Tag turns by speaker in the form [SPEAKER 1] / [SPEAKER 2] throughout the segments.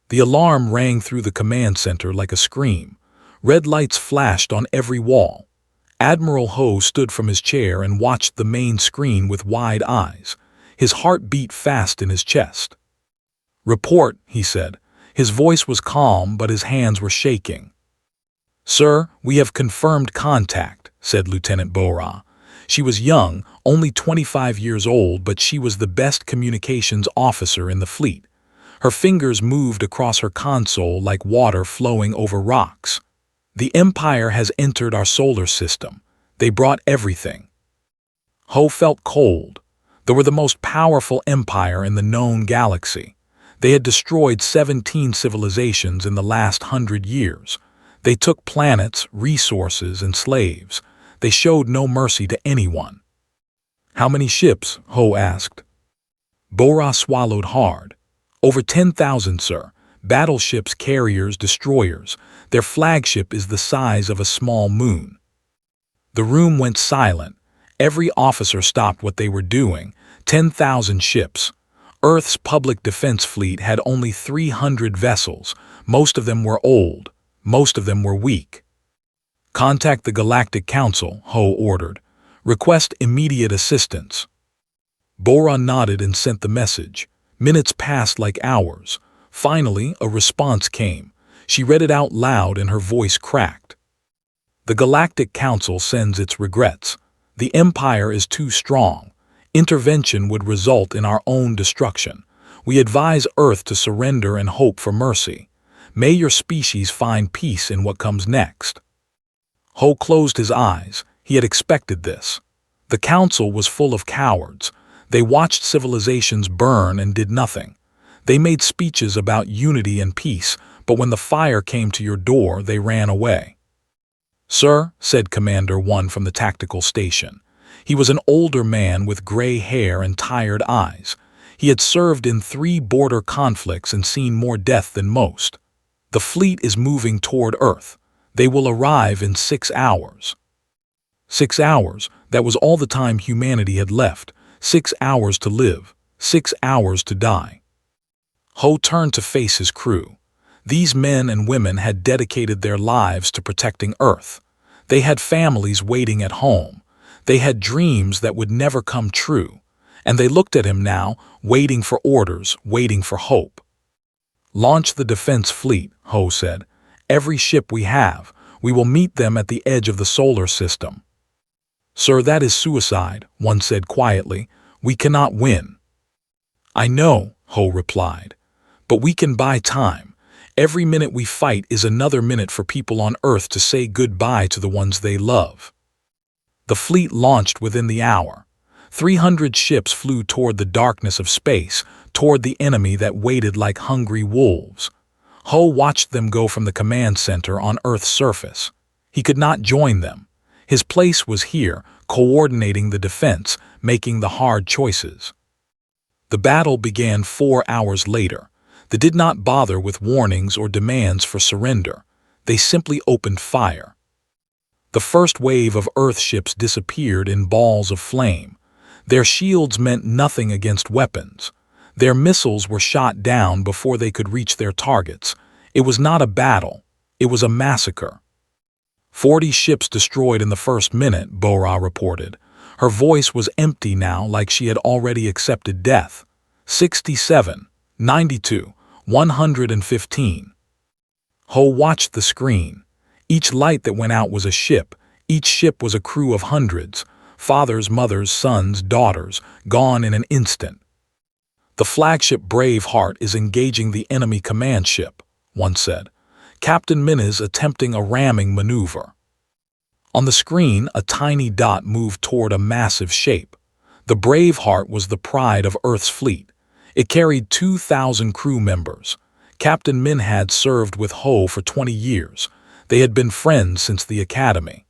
[SPEAKER 1] The alarm rang through the command center like a scream. Red lights flashed on every wall. Admiral Ho stood from his chair and watched the main screen with wide eyes. His heart beat fast in his chest. "Report," he said. His voice was calm, but his hands were shaking. "Sir, we have confirmed contact," said Lieutenant Bora. She was young, only 25 years old, but she was the best communications officer in the fleet. Her fingers moved across her console like water flowing over rocks. "The Empire has entered our solar system. They brought everything." Ho felt cold. They were the most powerful empire in the known galaxy. They had destroyed 17 civilizations in the last 100 years. They took planets, resources, and slaves. They showed no mercy to anyone. "How many ships?" Ho asked. Bora swallowed hard. "Over 10,000, sir. Battleships, carriers, destroyers. Their flagship is the size of a small moon." The room went silent. Every officer stopped what they were doing. 10,000 ships. Earth's public defense fleet had only 300 vessels. Most of them were old. Most of them were weak. "Contact the Galactic Council," Ho ordered. "Request immediate assistance." Bora nodded and sent the message. Minutes passed like hours. Finally, a response came. She read it out loud and her voice cracked. "The Galactic Council sends its regrets. The Empire is too strong. Intervention would result in our own destruction. We advise Earth to surrender and hope for mercy. May your species find peace in what comes next." Ho closed his eyes. He had expected this. The Council was full of cowards. They watched civilizations burn and did nothing. They made speeches about unity and peace, but when the fire came to your door, they ran away. "Sir," said Commander 1 from the tactical station. He was an older man with gray hair and tired eyes. He had served in 3 border conflicts and seen more death than most. "The fleet is moving toward Earth. They will arrive in 6 hours. 6 hours, that was all the time humanity had left. 6 hours to live, 6 hours to die. Ho turned to face his crew. These men and women had dedicated their lives to protecting Earth. They had families waiting at home. They had dreams that would never come true. And they looked at him now, waiting for orders, waiting for hope. "Launch the defense fleet," Ho said. "Every ship we have, we will meet them at the edge of the solar system." "Sir, that is suicide," one said quietly. "We cannot win." "I know," Ho replied. "But we can buy time. Every minute we fight is another minute for people on Earth to say goodbye to the ones they love." The fleet launched within the hour. 300 ships flew toward the darkness of space, toward the enemy that waited like hungry wolves. Ho watched them go from the command center on Earth's surface. He could not join them. His place was here, coordinating the defense, making the hard choices. The battle began 4 hours later. They did not bother with warnings or demands for surrender. They simply opened fire. The first wave of Earth ships disappeared in balls of flame. Their shields meant nothing against weapons. Their missiles were shot down before they could reach their targets. It was not a battle. It was a massacre. 40 ships destroyed in the first minute, Bora reported. Her voice was empty now, like she had already accepted death. 67, 92, 115. Ho watched the screen. Each light that went out was a ship. Each ship was a crew of hundreds. Fathers, mothers, sons, daughters, gone in an instant. "The flagship Braveheart is engaging the enemy command ship," one said. "Captain Min is attempting a ramming maneuver." On the screen, a tiny dot moved toward a massive shape. The Braveheart was the pride of Earth's fleet. It carried 2,000 crew members. Captain Min had served with Ho for 20 years. They had been friends since the academy.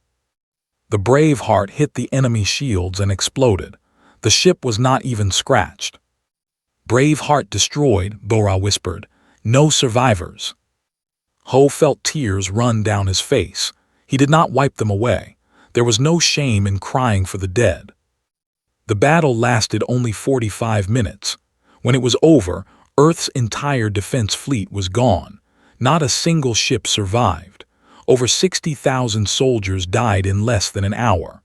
[SPEAKER 1] The Braveheart hit the enemy shields and exploded. The ship was not even scratched. "Braveheart destroyed," Bora whispered. "No survivors." Ho felt tears run down his face. He did not wipe them away. There was no shame in crying for the dead. The battle lasted only 45 minutes. When it was over, Earth's entire defense fleet was gone. Not a single ship survived. Over 60,000 soldiers died in less than an hour.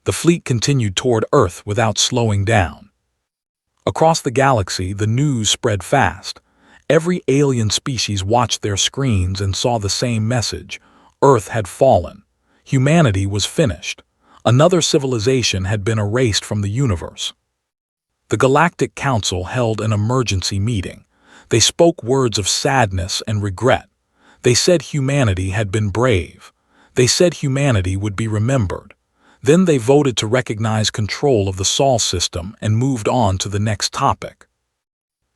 [SPEAKER 1] The fleet continued toward Earth without slowing down. Across the galaxy, the news spread fast. Every alien species watched their screens and saw the same message. Earth had fallen. Humanity was finished. Another civilization had been erased from the universe. The Galactic Council held an emergency meeting. They spoke words of sadness and regret. They said humanity had been brave. They said humanity would be remembered. Then they voted to recognize control of the Sol system and moved on to the next topic.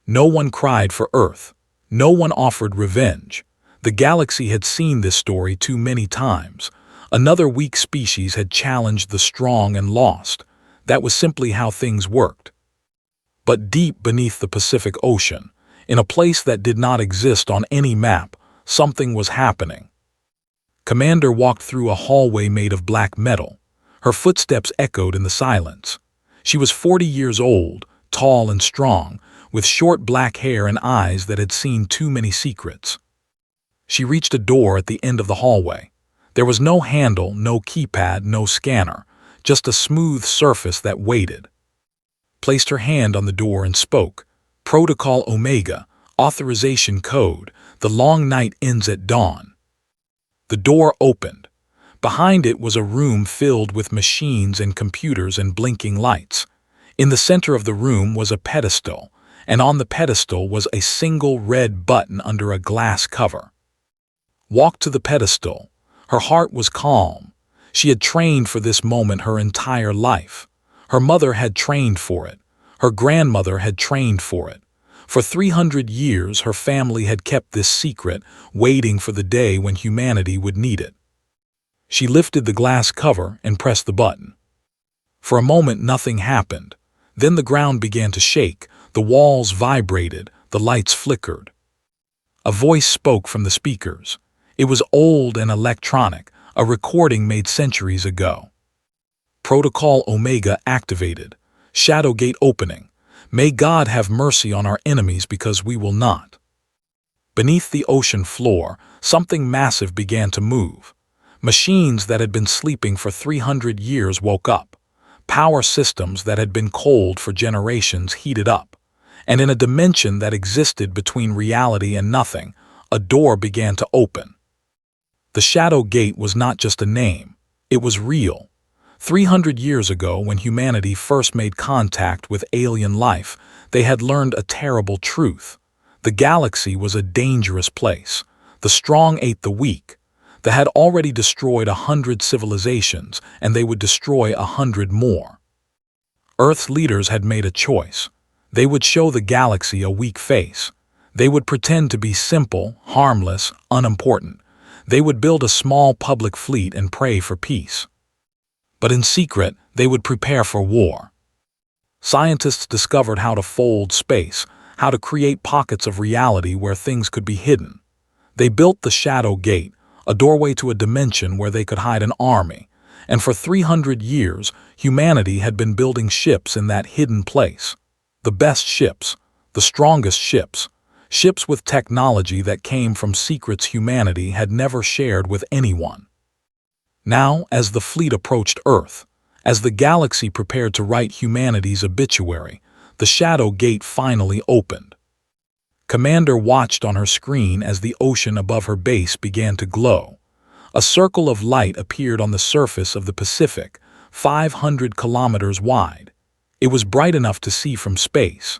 [SPEAKER 1] No one cried for Earth. No one offered revenge. The galaxy had seen this story too many times. Another weak species had challenged the strong and lost. That was simply how things worked. But deep beneath the Pacific Ocean, in a place that did not exist on any map, something was happening. Commander walked through a hallway made of black metal. Her footsteps echoed in the silence. She was 40 years old, tall and strong, with short black hair and eyes that had seen too many secrets. She reached a door at the end of the hallway. There was no handle, no keypad, no scanner, just a smooth surface that waited. Placed her hand on the door and spoke. Protocol Omega, authorization code, the long night ends at dawn. The door opened. Behind it was a room filled with machines and computers and blinking lights. In the center of the room was a pedestal, and on the pedestal was a single red button under a glass cover. Walked to the pedestal. Her heart was calm. She had trained for this moment her entire life. Her mother had trained for it. Her grandmother had trained for it. For 300 years, her family had kept this secret, waiting for the day when humanity would need it. She lifted the glass cover and pressed the button. For a moment, nothing happened. Then the ground began to shake, the walls vibrated, the lights flickered. A voice spoke from the speakers. It was old and electronic, a recording made centuries ago. Protocol Omega activated. Shadow gate opening. May God have mercy on our enemies because we will not. Beneath the ocean floor, something massive began to move. Machines that had been sleeping for 300 years woke up. Power systems that had been cold for generations heated up. And in a dimension that existed between reality and nothing, a door began to open. The Shadow Gate was not just a name. It was real. 300 years ago, when humanity first made contact with alien life, they had learned a terrible truth. The galaxy was a dangerous place. The strong ate the weak. They had already destroyed 100 civilizations, and they would destroy 100 more. Earth's leaders had made a choice. They would show the galaxy a weak face. They would pretend to be simple, harmless, unimportant. They would build a small public fleet and pray for peace. But in secret, they would prepare for war. Scientists discovered how to fold space, how to create pockets of reality where things could be hidden. They built the Shadow Gate, a doorway to a dimension where they could hide an army. And for 300 years, humanity had been building ships in that hidden place. The best ships, the strongest ships, ships with technology that came from secrets humanity had never shared with anyone. Now, as the fleet approached Earth, as the galaxy prepared to write humanity's obituary, the Shadow Gate finally opened. Commander watched on her screen as the ocean above her base began to glow. A circle of light appeared on the surface of the Pacific, 500 kilometers wide. It was bright enough to see from space.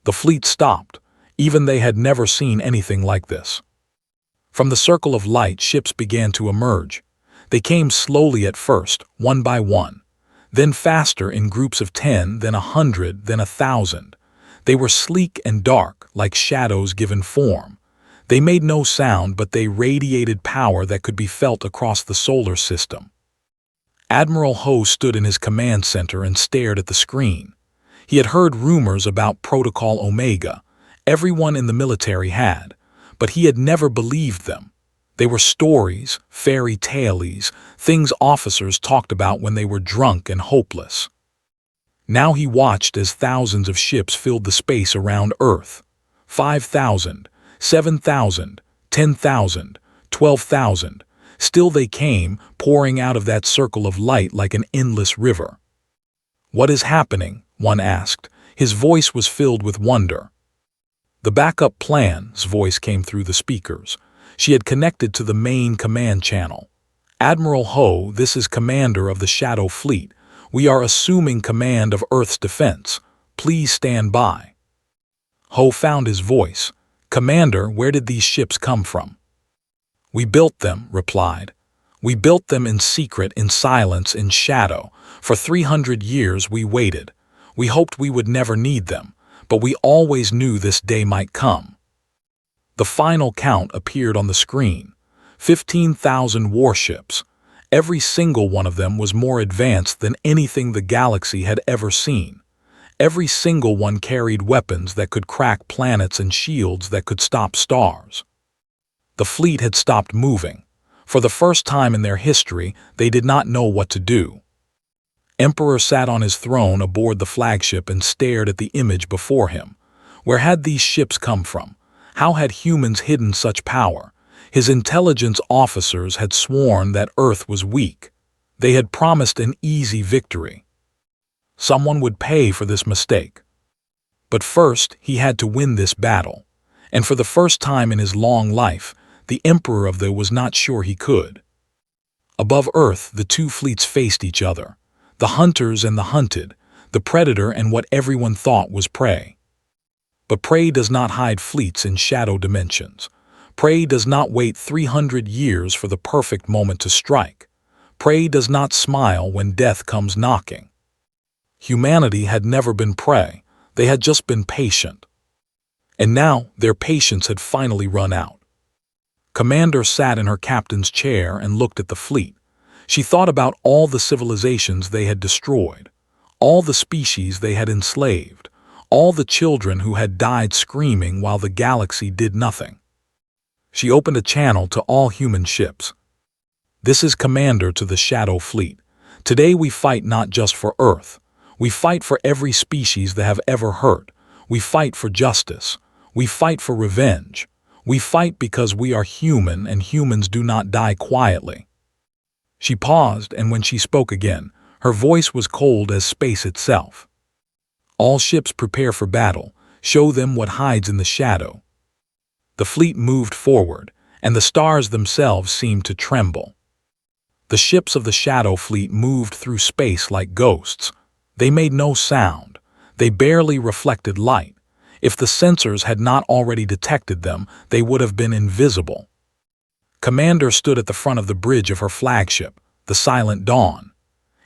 [SPEAKER 1] The fleet stopped. Even they had never seen anything like this. From the circle of light, ships began to emerge. They came slowly at first, one by one, then faster in groups of 10, then 100, then 1,000. They were sleek and dark, like shadows given form. They made no sound, but they radiated power that could be felt across the solar system. Admiral Ho stood in his command center and stared at the screen. He had heard rumors about Protocol Omega. Everyone in the military had, but he had never believed them. They were stories, fairy tales, things officers talked about when they were drunk and hopeless. Now he watched as thousands of ships filled the space around Earth. 5,000, 7,000, 10,000, 12,000. Still they came, pouring out of that circle of light like an endless river. "What is happening?" one asked. His voice was filled with wonder. "The backup plan's voice came through the speakers. She had connected to the main command channel. "Admiral Ho, this is Commander of the Shadow Fleet. We are assuming command of Earth's defense. Please stand by." Ho found his voice. "Commander, where did these ships come from?" "We built them," replied. "We built them in secret, in silence, in shadow. For 300 years we waited. We hoped we would never need them, but we always knew this day might come." The final count appeared on the screen. 15,000 warships. Every single one of them was more advanced than anything the galaxy had ever seen. Every single one carried weapons that could crack planets and shields that could stop stars. The fleet had stopped moving. For the first time in their history, they did not know what to do. Emperor sat on his throne aboard the flagship and stared at the image before him. Where had these ships come from? How had humans hidden such power? His intelligence officers had sworn that Earth was weak. They had promised an easy victory. Someone would pay for this mistake. But first, he had to win this battle. And for the first time in his long life, the Emperor of the was not sure he could. Above Earth, the two fleets faced each other. The hunters and the hunted, the predator and what everyone thought was prey. But prey does not hide fleets in shadow dimensions. Prey does not wait 300 years for the perfect moment to strike. Prey does not smile when death comes knocking. Humanity had never been prey. They had just been patient. And now their patience had finally run out. Commander sat in her captain's chair and looked at the fleet. She thought about all the civilizations they had destroyed, all the species they had enslaved, all the children who had died screaming while the galaxy did nothing. She opened a channel to all human ships. "This is Commander to the Shadow Fleet. Today we fight not just for Earth. We fight for every species that have ever hurt. We fight for justice. We fight for revenge. We fight because we are human and humans do not die quietly." She paused, and when she spoke again, her voice was cold as space itself. "All ships prepare for battle. Show them what hides in the shadow." The fleet moved forward, and the stars themselves seemed to tremble. The ships of the Shadow Fleet moved through space like ghosts. They made no sound. They barely reflected light. If the sensors had not already detected them, they would have been invisible. Commander stood at the front of the bridge of her flagship, the Silent Dawn.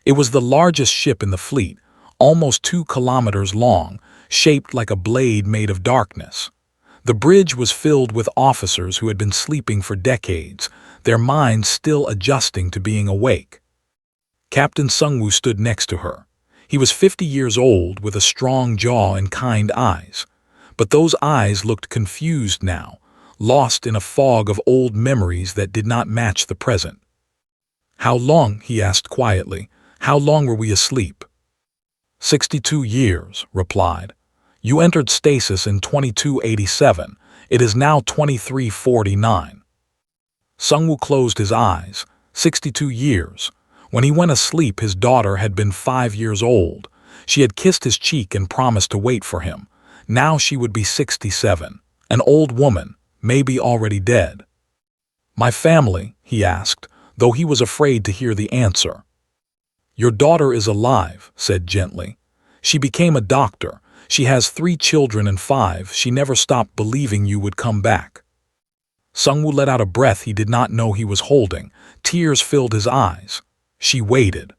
[SPEAKER 1] It was the largest ship in the fleet, almost 2 kilometers long, shaped like a blade made of darkness. The bridge was filled with officers who had been sleeping for decades, their minds still adjusting to being awake. Captain Sungwoo stood next to her. He was 50 years old with a strong jaw and kind eyes. But those eyes looked confused now, lost in a fog of old memories that did not match the present. "How long?" he asked quietly. "How long were we asleep?" 62 years, replied. "You entered stasis in 2287. It is now 2349. Sungwoo closed his eyes. 62 years. When he went asleep, his daughter had been 5 years old. She had kissed his cheek and promised to wait for him. Now she would be 67, an old woman, maybe already dead. "My family?" he asked, though he was afraid to hear the answer. "Your daughter is alive," said gently. "She became a doctor. She has 3 children and 5. She never stopped believing you would come back." Sungwoo let out a breath he did not know he was holding. Tears filled his eyes. She waited.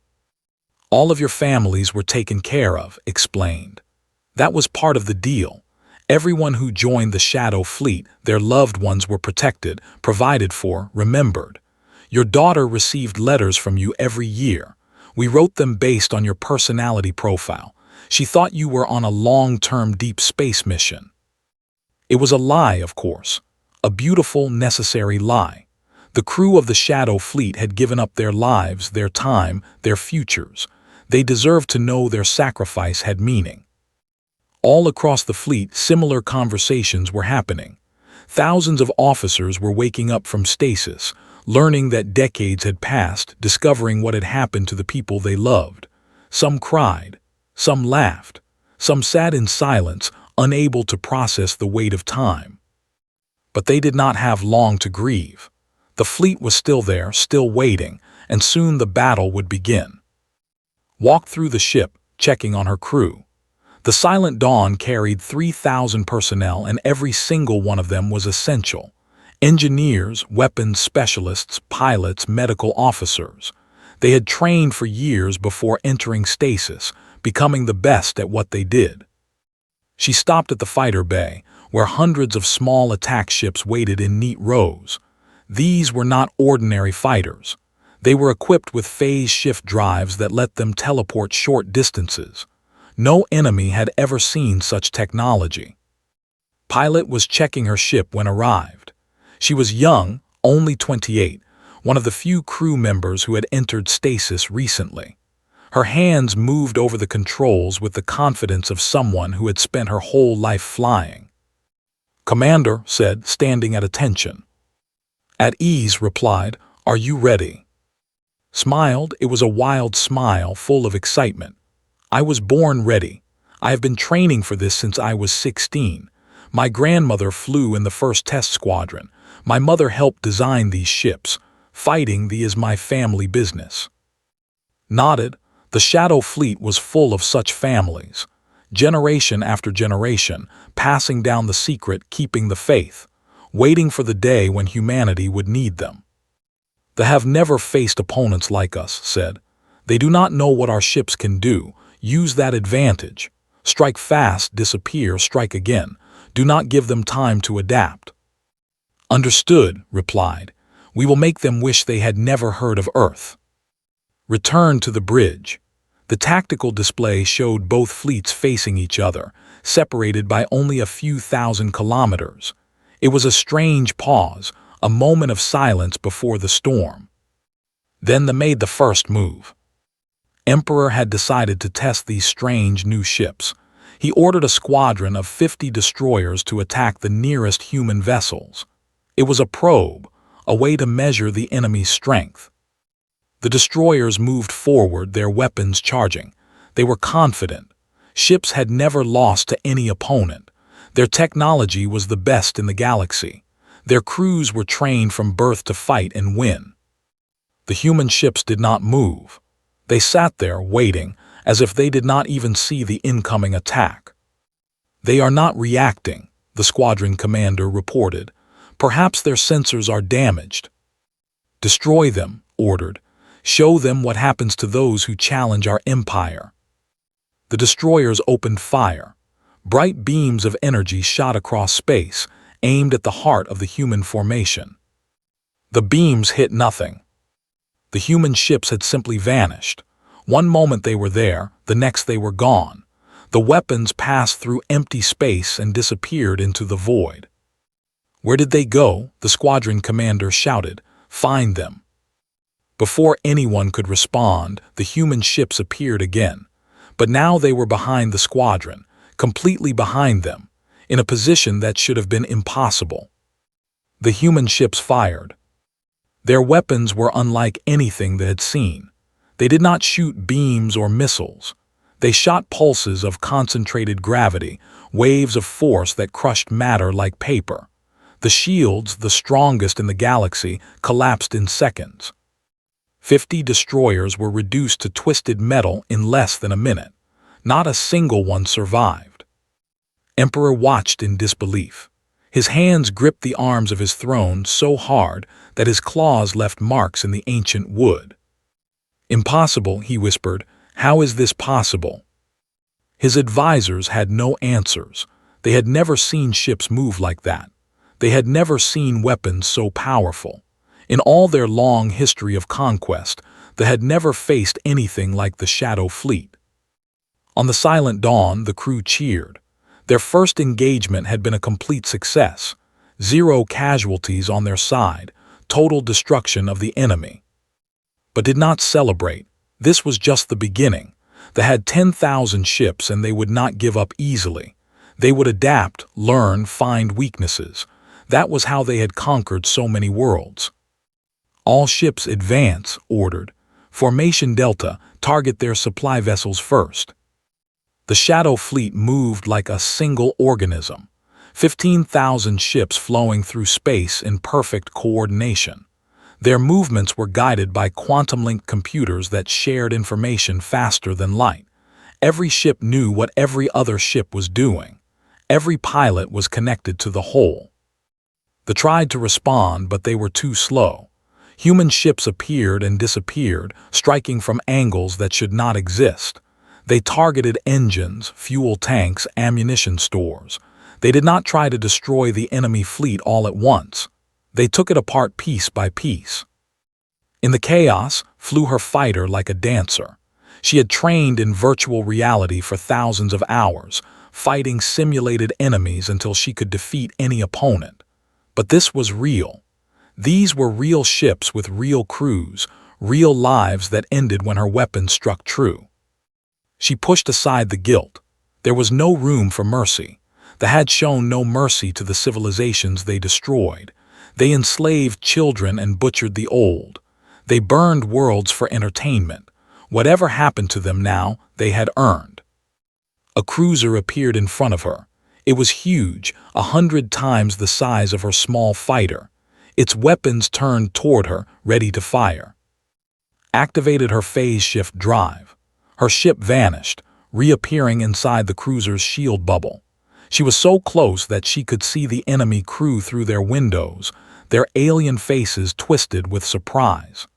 [SPEAKER 1] "All of your families were taken care of," explained. "That was part of the deal. Everyone who joined the Shadow Fleet, their loved ones were protected, provided for, remembered. Your daughter received letters from you every year. We wrote them based on your personality profile. She thought you were on a long-term deep space mission." It was a lie, of course. A beautiful, necessary lie. The crew of the Shadow Fleet had given up their lives, their time, their futures. They deserved to know their sacrifice had meaning. All across the fleet, similar conversations were happening. Thousands of officers were waking up from stasis, learning that decades had passed, discovering what had happened to the people they loved. Some cried, some laughed, some sat in silence, unable to process the weight of time. But they did not have long to grieve. The fleet was still there, still waiting, and soon the battle would begin. Walked through the ship, checking on her crew. The Silent Dawn carried 3,000 personnel, and every single one of them was essential. Engineers, weapons specialists, pilots, medical officers. They had trained for years before entering stasis, becoming the best at what they did. She stopped at the fighter bay, where hundreds of small attack ships waited in neat rows. These were not ordinary fighters. They were equipped with phase shift drives that let them teleport short distances. No enemy had ever seen such technology. Pilot was checking her ship when arrived. She was young, only 28, one of the few crew members who had entered stasis recently. Her hands moved over the controls with the confidence of someone who had spent her whole life flying. "Commander," said, standing at attention. "At ease," replied, "Are you ready?" Smiled. It was a wild smile full of excitement. "I was born ready. I have been training for this since I was 16. My grandmother flew in the first test squadron. My mother helped design these ships. Fighting thee is my family business." Nodded. The Shadow Fleet was full of such families. Generation after generation, passing down the secret, keeping the faith, waiting for the day when humanity would need them. "They have never faced opponents like us," said. "They do not know what our ships can do. Use that advantage. Strike fast, disappear, strike again. Do not give them time to adapt." "Understood," replied. "We will make them wish they had never heard of Earth." Returned to the bridge. The tactical display showed both fleets facing each other, separated by only a few thousand kilometers. It was a strange pause, a moment of silence before the storm. Then they made the first move. Emperor had decided to test these strange new ships. He ordered a squadron of 50 destroyers to attack the nearest human vessels. It was a probe, a way to measure the enemy's strength. The destroyers moved forward, their weapons charging. They were confident. Ships had never lost to any opponent. Their technology was the best in the galaxy. Their crews were trained from birth to fight and win. The human ships did not move. They sat there waiting, as if they did not even see the incoming attack. "They are not reacting," the squadron commander reported. "Perhaps their sensors are damaged." "Destroy them," ordered. "Show them what happens to those who challenge our empire." The destroyers opened fire. Bright beams of energy shot across space, aimed at the heart of the human formation. The beams hit nothing. The human ships had simply vanished. One moment they were there, the next they were gone. The weapons passed through empty space and disappeared into the void. "Where did they go?" the squadron commander shouted. "Find them." Before anyone could respond, the human ships appeared again. But now they were behind the squadron, completely behind them, in a position that should have been impossible. The human ships fired. Their weapons were unlike anything they had seen. They did not shoot beams or missiles. They shot pulses of concentrated gravity, waves of force that crushed matter like paper. The shields, the strongest in the galaxy, collapsed in seconds. 50 destroyers were reduced to twisted metal in less than a minute. Not a single one survived. Emperor watched in disbelief. His hands gripped the arms of his throne so hard that his claws left marks in the ancient wood. "Impossible," he whispered. "How is this possible?" His advisors had no answers. They had never seen ships move like that. They had never seen weapons so powerful. In all their long history of conquest, they had never faced anything like the Shadow Fleet. On the Silent Dawn, the crew cheered. Their first engagement had been a complete success. 0 casualties on their side, total destruction of the enemy. But did not celebrate. This was just the beginning. They had 10,000 ships and they would not give up easily. They would adapt, learn, find weaknesses. That was how they had conquered so many worlds. All ships advance, ordered. Formation Delta, target their supply vessels first. The Shadow Fleet moved like a single organism. 15,000 ships flowing through space in perfect coordination. Their movements were guided by quantum-linked computers that shared information faster than light. Every ship knew what every other ship was doing. Every pilot was connected to the whole. They tried to respond, but they were too slow. Human ships appeared and disappeared, striking from angles that should not exist. They targeted engines, fuel tanks, ammunition stores. They did not try to destroy the enemy fleet all at once. They took it apart piece by piece. In the chaos, flew her fighter like a dancer. She had trained in virtual reality for thousands of hours, fighting simulated enemies until she could defeat any opponent. But this was real. These were real ships with real crews, real lives that ended when her weapon struck true. She pushed aside the guilt. There was no room for mercy. They had shown no mercy to the civilizations they destroyed. They enslaved children and butchered the old. They burned worlds for entertainment. Whatever happened to them now, they had earned. A cruiser appeared in front of her. It was huge, 100 times the size of her small fighter. Its weapons turned toward her, ready to fire. Activated her phase shift drive. Her ship vanished, reappearing inside the cruiser's shield bubble. She was so close that she could see the enemy crew through their windows, their alien faces twisted with surprise.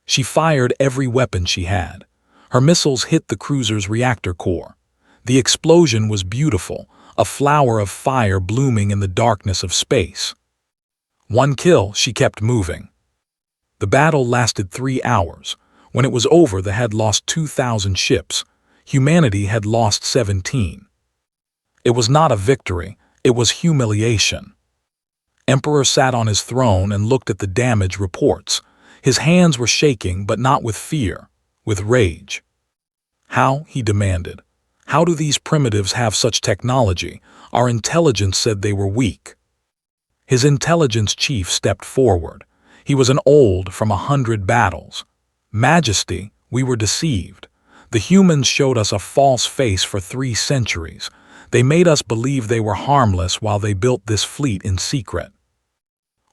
[SPEAKER 1] She fired every weapon she had. Her missiles hit the cruiser's reactor core. The explosion was beautiful, a flower of fire blooming in the darkness of space. One kill, she kept moving. The battle lasted 3 hours. When it was over, they had lost 2,000 ships. Humanity had lost 17. It was not a victory, it was humiliation. Emperor sat on his throne and looked at the damage reports. His hands were shaking, but not with fear, with rage. How? He demanded. How do these primitives have such technology? Our intelligence said they were weak. His intelligence chief stepped forward. He was an old from 100 battles. Majesty, we were deceived. The humans showed us a false face for 3 centuries. They made us believe they were harmless while they built this fleet in secret.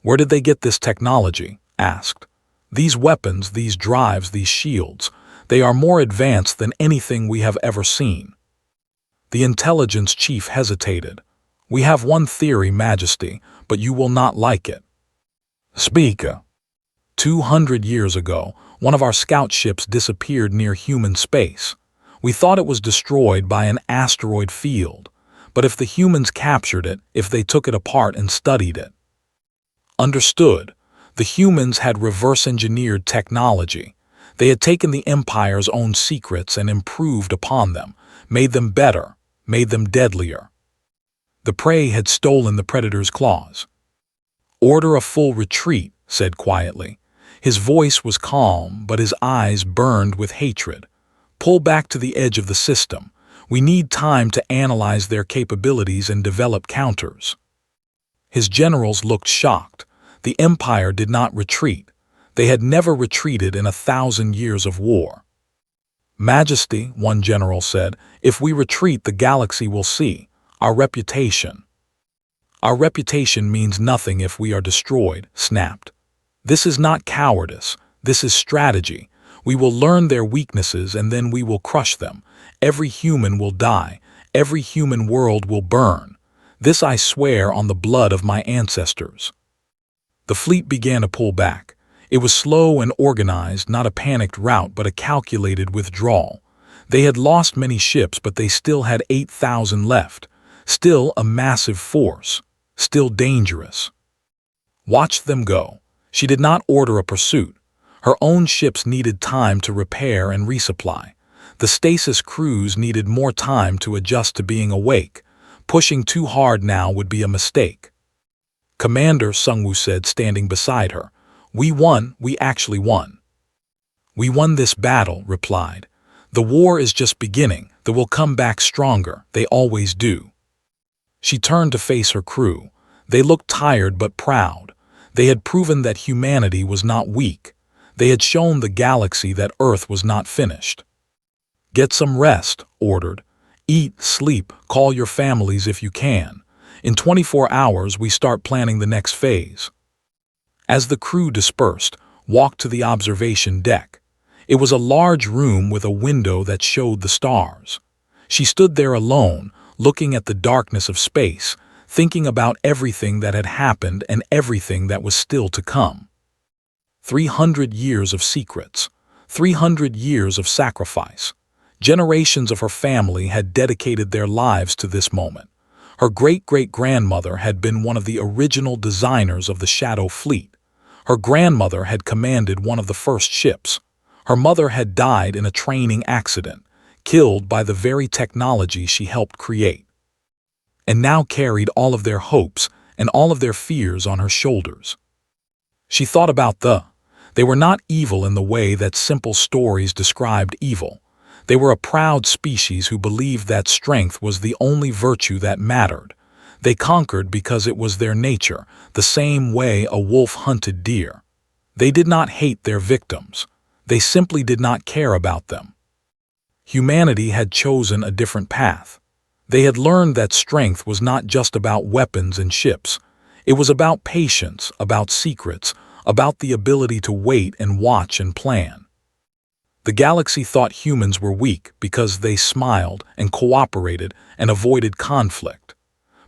[SPEAKER 1] Where did they get this technology? Asked. These weapons, these drives, these shields, they are more advanced than anything we have ever seen. The intelligence chief hesitated. We have one theory, Majesty, but you will not like it. Speak. 200 years ago, one of our scout ships disappeared near human space. We thought it was destroyed by an asteroid field. But if the humans captured it, if they took it apart and studied it. Understood. The humans had reverse-engineered technology. They had taken the Empire's own secrets and improved upon them, made them better, made them deadlier. The prey had stolen the predator's claws. Order a full retreat, said quietly. His voice was calm, but his eyes burned with hatred. Pull back to the edge of the system. We need time to analyze their capabilities and develop counters. His generals looked shocked. The Empire did not retreat. They had never retreated in 1,000 years of war. Majesty, one general said, if we retreat, the galaxy will see. Our reputation. Our reputation means nothing if we are destroyed, snapped. This is not cowardice. This is strategy. We will learn their weaknesses and then we will crush them. Every human will die. Every human world will burn. This I swear on the blood of my ancestors. The fleet began to pull back. It was slow and organized, not a panicked rout but a calculated withdrawal. They had lost many ships, but they still had 8,000 left. Still a massive force. Still dangerous. Watch them go. She did not order a pursuit. Her own ships needed time to repair and resupply. The stasis crews needed more time to adjust to being awake. Pushing too hard now would be a mistake. Commander, Sungwoo said, standing beside her. We won, we actually won. We won this battle, replied. The war is just beginning. They will come back stronger. They always do. She turned to face her crew. They looked tired but proud. They had proven that humanity was not weak. They had shown the galaxy that Earth was not finished. Get some rest, ordered. Eat, sleep, call your families if you can. In 24 hours, we start planning the next phase. As the crew dispersed, walked to the observation deck. It was a large room with a window that showed the stars. She stood there alone, looking at the darkness of space, thinking about everything that had happened and everything that was still to come. 300 years of secrets, 300 years of sacrifice. Generations of her family had dedicated their lives to this moment. Her great-great-grandmother had been one of the original designers of the Shadow Fleet. Her grandmother had commanded one of the first ships. Her mother had died in a training accident, killed by the very technology she helped create, and now carried all of their hopes and all of their fears on her shoulders. She thought about they were not evil in the way that simple stories described evil. They were a proud species who believed that strength was the only virtue that mattered. They conquered because it was their nature, the same way a wolf hunted deer. They did not hate their victims. They simply did not care about them. Humanity had chosen a different path. They had learned that strength was not just about weapons and ships. It was about patience, about secrets, about the ability to wait and watch and plan. The galaxy thought humans were weak because they smiled and cooperated and avoided conflict.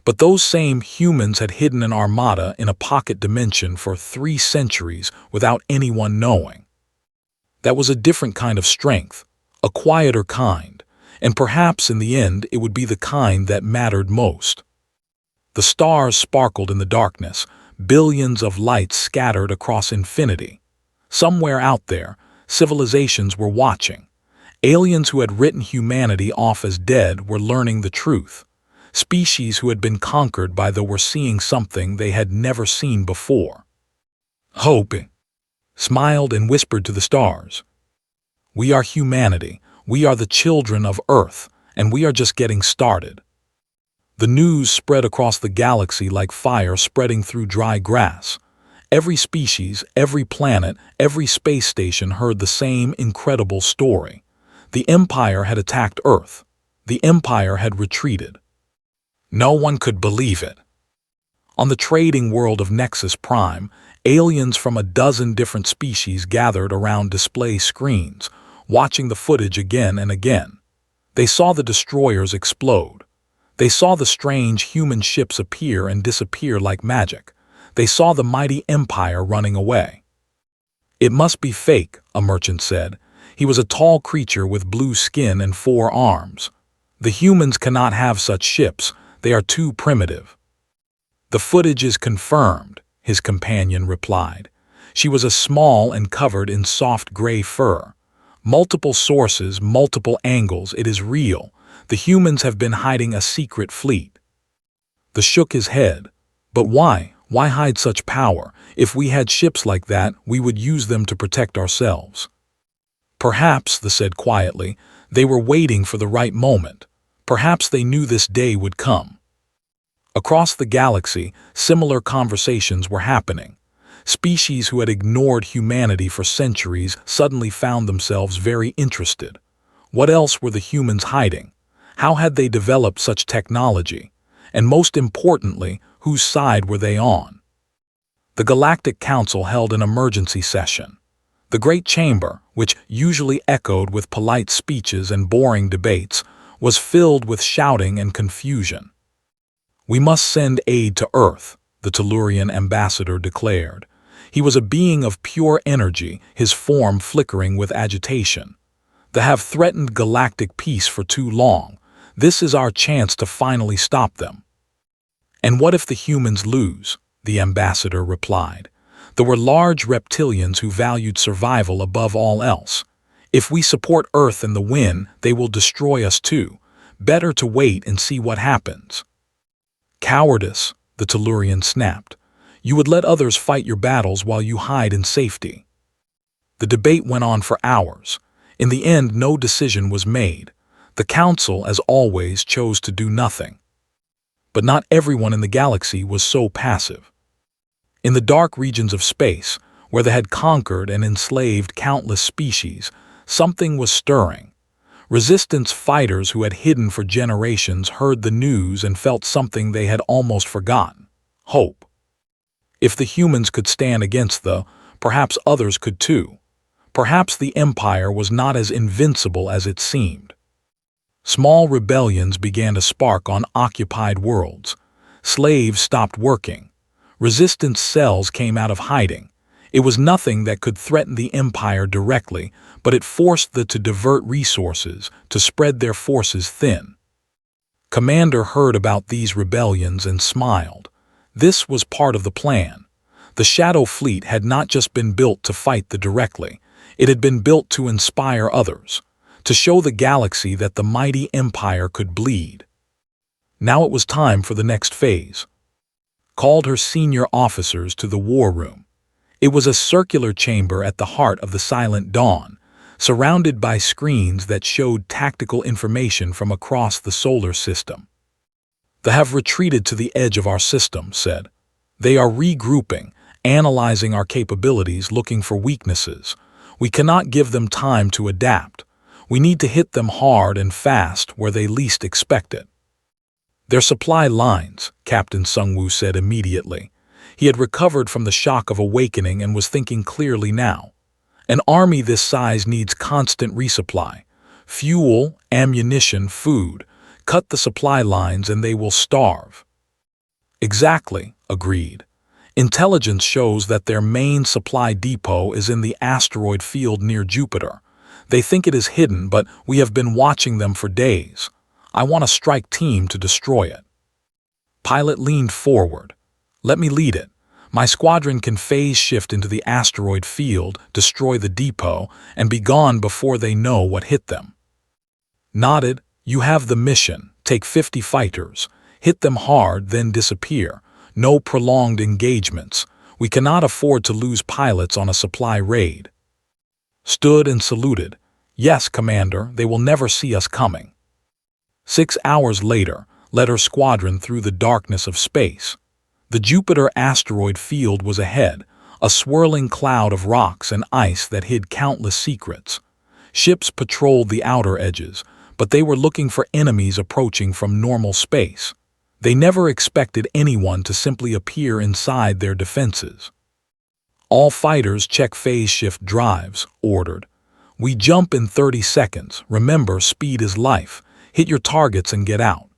[SPEAKER 1] But those same humans had hidden an armada in a pocket dimension for 3 centuries without anyone knowing. That was a different kind of strength, a quieter kind, and perhaps in the end it would be the kind that mattered most. The stars sparkled in the darkness, billions of lights scattered across infinity. Somewhere out there, civilizations were watching. Aliens who had written humanity off as dead were learning the truth. Species who had been conquered by were seeing something they had never seen before. Hope smiled and whispered to the stars. We are humanity. We are the children of Earth, and we are just getting started. The news spread across the galaxy like fire spreading through dry grass. Every species, every planet, every space station heard the same incredible story. The Empire had attacked Earth. The Empire had retreated. No one could believe it. On the trading world of Nexus Prime, aliens from a dozen different species gathered around display screens, watching the footage again and again. They saw the destroyers explode. They saw the strange human ships appear and disappear like magic. They saw the mighty Empire running away. It must be fake, a merchant said. He was a tall creature with blue skin and 4 arms. The humans cannot have such ships. They are too primitive. The footage is confirmed, his companion replied. She was a small and covered in soft gray fur. Multiple sources, multiple angles, it is real. The humans have been hiding a secret fleet. The shook his head. But why? Why hide such power? If we had ships like that, we would use them to protect ourselves. Perhaps, the said quietly, they were waiting for the right moment. Perhaps they knew this day would come. Across the galaxy, similar conversations were happening. Species who had ignored humanity for centuries suddenly found themselves very interested. What else were the humans hiding? How had they developed such technology? And most importantly, whose side were they on? The Galactic Council held an emergency session. The Great Chamber, which usually echoed with polite speeches and boring debates, was filled with shouting and confusion. We must send aid to Earth, the Tellurian ambassador declared. He was a being of pure energy, his form flickering with agitation. They have threatened galactic peace for too long. This is our chance to finally stop them. And what if the humans lose? The ambassador replied. There were large reptilians who valued survival above all else. If we support Earth and the win, they will destroy us too. Better to wait and see what happens. Cowardice, the Tellurian snapped. You would let others fight your battles while you hide in safety. The debate went on for hours. In the end, no decision was made. The Council, as always, chose to do nothing. But not everyone in the galaxy was so passive. In the dark regions of space, where they had conquered and enslaved countless species, something was stirring. Resistance fighters who had hidden for generations heard the news and felt something they had almost forgotten: hope. If the humans could stand against perhaps others could too. Perhaps the Empire was not as invincible as it seemed. Small rebellions began to spark on occupied worlds. Slaves stopped working. Resistance cells came out of hiding. It was nothing that could threaten the Empire directly, but it forced them to divert resources, to spread their forces thin. Commander heard about these rebellions and smiled. This was part of the plan. The Shadow Fleet had not just been built to fight directly. It had been built to inspire others, to show the galaxy that the mighty Empire could bleed. Now it was time for the next phase. Called her senior officers to the war room. It was a circular chamber at the heart of the Silent Dawn, surrounded by screens that showed tactical information from across the solar system. They have retreated to the edge of our system, said. They are regrouping, analyzing our capabilities, looking for weaknesses. We cannot give them time to adapt. We need to hit them hard and fast where they least expect it. Their supply lines, Captain Sungwoo said immediately. He had recovered from the shock of awakening and was thinking clearly now. An army this size needs constant resupply. Fuel, ammunition, food. Cut the supply lines and they will starve. Exactly, agreed. Intelligence shows that their main supply depot is in the asteroid field near Jupiter. They think it is hidden, but we have been watching them for days. I want a strike team to destroy it. Pilot leaned forward. Let me lead it. My squadron can phase shift into the asteroid field, destroy the depot, and be gone before they know what hit them. Nodded. You have the mission. Take 50 fighters. Hit them hard, then disappear. No prolonged engagements. We cannot afford to lose pilots on a supply raid. Stood and saluted. Yes, Commander, they will never see us coming. 6 hours later, led her squadron through the darkness of space. The Jupiter asteroid field was ahead, a swirling cloud of rocks and ice that hid countless secrets. Ships patrolled the outer edges, but they were looking for enemies approaching from normal space. They never expected anyone to simply appear inside their defenses. All fighters check phase shift drives, ordered. We jump in 30 seconds. Remember, speed is life. Hit your targets and get out.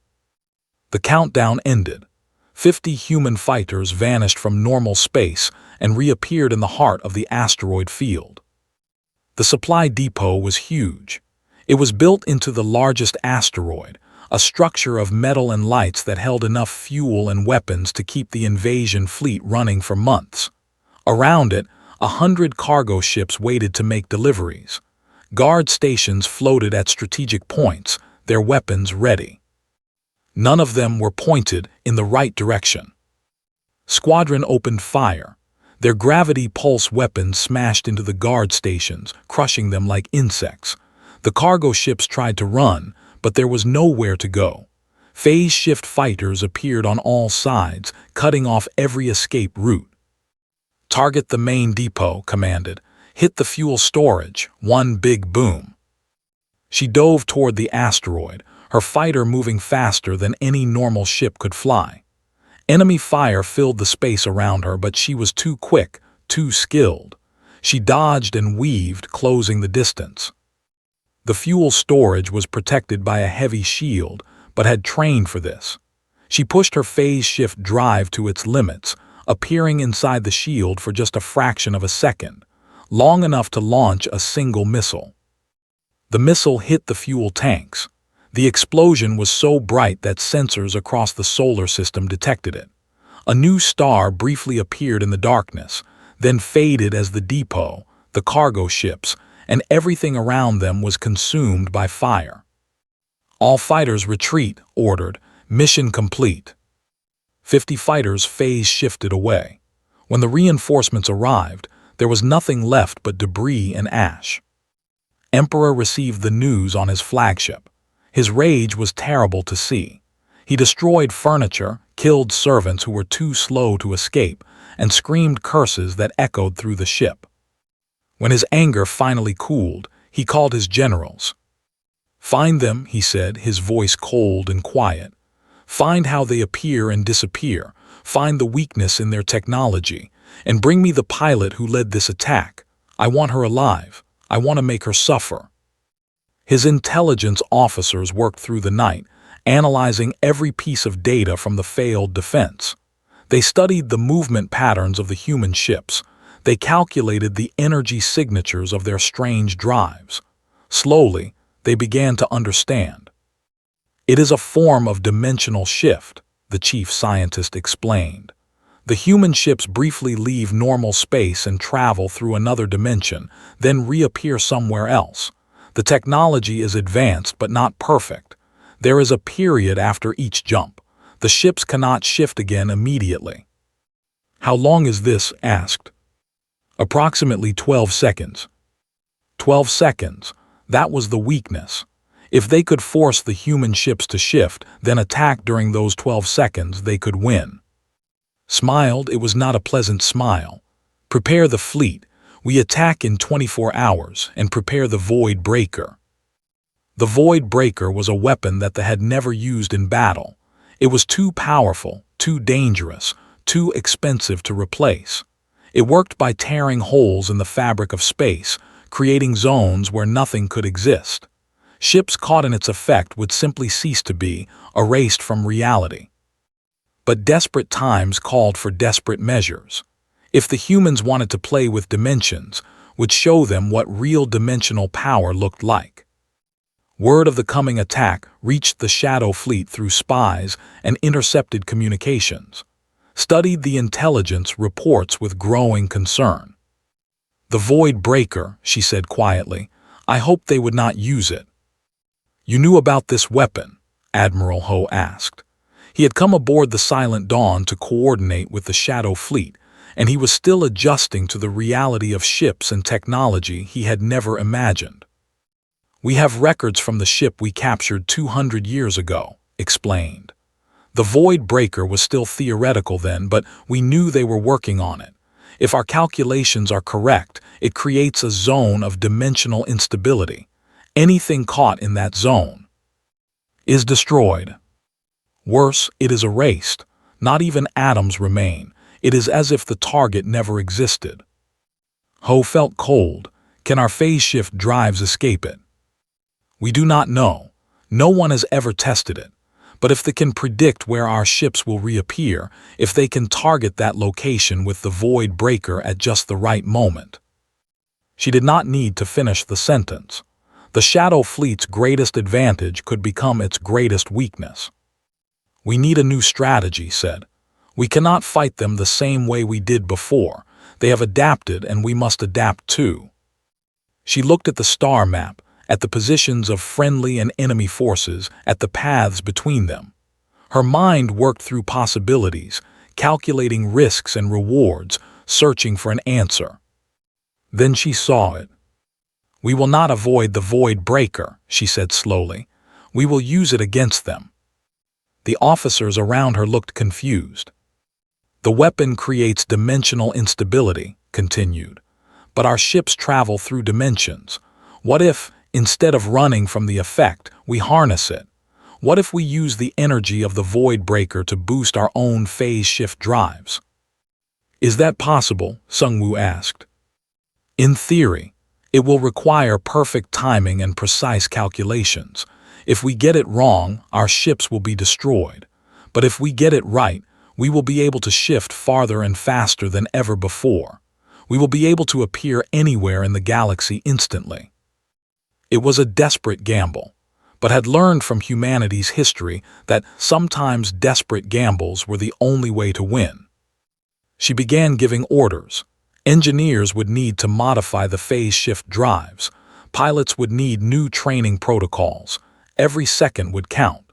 [SPEAKER 1] The countdown ended. 50 human fighters vanished from normal space and reappeared in the heart of the asteroid field. The supply depot was huge. It was built into the largest asteroid, a structure of metal and lights that held enough fuel and weapons to keep the invasion fleet running for months. Around it, 100 cargo ships waited to make deliveries. Guard stations floated at strategic points, their weapons ready. None of them were pointed in the right direction. Squadron opened fire. Their gravity pulse weapons smashed into the guard stations, crushing them like insects. The cargo ships tried to run, but there was nowhere to go. Phase shift fighters appeared on all sides, cutting off every escape route. Target the main depot, commanded. Hit the fuel storage, one big boom. She dove toward the asteroid, her fighter moving faster than any normal ship could fly. Enemy fire filled the space around her, but she was too quick, too skilled. She dodged and weaved, closing the distance. The fuel storage was protected by a heavy shield, but had trained for this. She pushed her phase shift drive to its limits, appearing inside the shield for just a fraction of a second, long enough to launch a single missile. The missile hit the fuel tanks. The explosion was so bright that sensors across the solar system detected it. A new star briefly appeared in the darkness, then faded as the depot, the cargo ships, and everything around them was consumed by fire. All fighters retreat, ordered. Mission complete. 50 fighters phase shifted away. When the reinforcements arrived, there was nothing left but debris and ash. Emperor received the news on his flagship. His rage was terrible to see. He destroyed furniture, killed servants who were too slow to escape, and screamed curses that echoed through the ship. When his anger finally cooled, he called his generals. "Find them," he said, his voice cold and quiet. "Find how they appear and disappear. Find the weakness in their technology, and bring me the pilot who led this attack. I want her alive. I want to make her suffer." His intelligence officers worked through the night, analyzing every piece of data from the failed defense. They studied the movement patterns of the human ships. They calculated the energy signatures of their strange drives. Slowly, they began to understand. "It is a form of dimensional shift," the chief scientist explained. "The human ships briefly leave normal space and travel through another dimension, then reappear somewhere else. The technology is advanced but not perfect. There is a period after each jump. The ships cannot shift again immediately." "How long is this?" asked. "Approximately 12 seconds. 12 seconds. That was the weakness. If they could force the human ships to shift, then attack during those 12 seconds, they could win." Smiled, it was not a pleasant smile. "Prepare the fleet. We attack in 24 hours, and prepare the Void Breaker." The Void Breaker was a weapon that they had never used in battle. It was too powerful, too dangerous, too expensive to replace. It worked by tearing holes in the fabric of space, creating zones where nothing could exist. Ships caught in its effect would simply cease to be, erased from reality. But desperate times called for desperate measures. If the humans wanted to play with dimensions, would show them what real dimensional power looked like. Word of the coming attack reached the Shadow Fleet through spies and intercepted communications. Studied the intelligence reports with growing concern. "The Void Breaker," she said quietly. "I hoped they would not use it." "You knew about this weapon?" Admiral Ho asked. He had come aboard the Silent Dawn to coordinate with the Shadow Fleet, and he was still adjusting to the reality of ships and technology he had never imagined. "We have records from the ship we captured 200 years ago," explained. "The Void Breaker was still theoretical then, but we knew they were working on it. If our calculations are correct, it creates a zone of dimensional instability. Anything caught in that zone is destroyed. Worse, it is erased. Not even atoms remain. It is as if the target never existed." Ho felt cold. "Can our phase shift drives escape it?" "We do not know. No one has ever tested it. But if they can predict where our ships will reappear, if they can target that location with the Void Breaker at just the right moment." She did not need to finish the sentence. The Shadow Fleet's greatest advantage could become its greatest weakness. "We need a new strategy," said. "We cannot fight them the same way we did before. They have adapted and we must adapt too." She looked at the star map, at the positions of friendly and enemy forces, at the paths between them. Her mind worked through possibilities, calculating risks and rewards, searching for an answer. Then she saw it. "We will not avoid the Void Breaker," she said slowly. "We will use it against them." The officers around her looked confused. "The weapon creates dimensional instability," continued. "But our ships travel through dimensions. What if, instead of running from the effect, we harness it? What if we use the energy of the Void Breaker to boost our own phase shift drives?" "Is that possible?" Sungwoo asked. "In theory. It will require perfect timing and precise calculations. If we get it wrong, our ships will be destroyed. But if we get it right, we will be able to shift farther and faster than ever before. We will be able to appear anywhere in the galaxy instantly." It was a desperate gamble, but had learned from humanity's history that sometimes desperate gambles were the only way to win. She began giving orders. Engineers would need to modify the phase shift drives. Pilots would need new training protocols. Every second would count.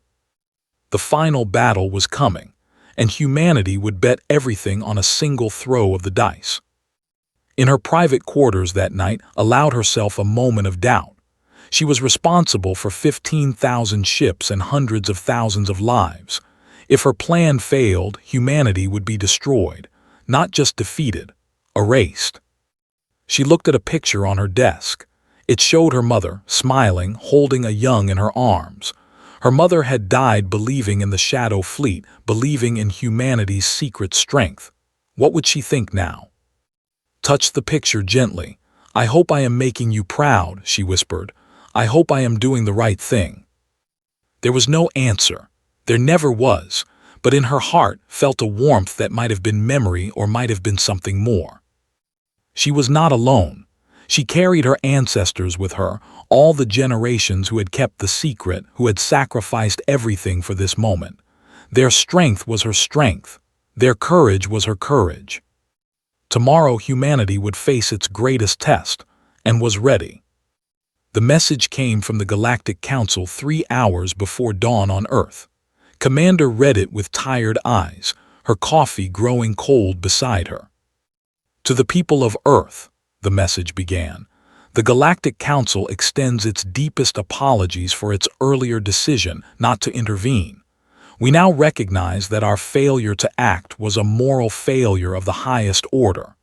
[SPEAKER 1] The final battle was coming, and humanity would bet everything on a single throw of the dice. In her private quarters that night, allowed herself a moment of doubt. She was responsible for 15,000 ships and hundreds of thousands of lives. If her plan failed, humanity would be destroyed, not just defeated, erased. She looked at a picture on her desk. It showed her mother, smiling, holding a young in her arms. Her mother had died believing in the Shadow Fleet, believing in humanity's secret strength. What would she think now? Touch the picture gently. "I hope I am making you proud," she whispered. "I hope I am doing the right thing." There was no answer. There never was, but in her heart felt a warmth that might have been memory or might have been something more. She was not alone. She carried her ancestors with her, all the generations who had kept the secret, who had sacrificed everything for this moment. Their strength was her strength. Their courage was her courage. Tomorrow humanity would face its greatest test, and was ready. The message came from the Galactic Council 3 hours before dawn on Earth. Commander read it with tired eyes, her coffee growing cold beside her. "To the people of Earth," the message began, "the Galactic Council extends its deepest apologies for its earlier decision not to intervene. We now recognize that our failure to act was a moral failure of the highest order.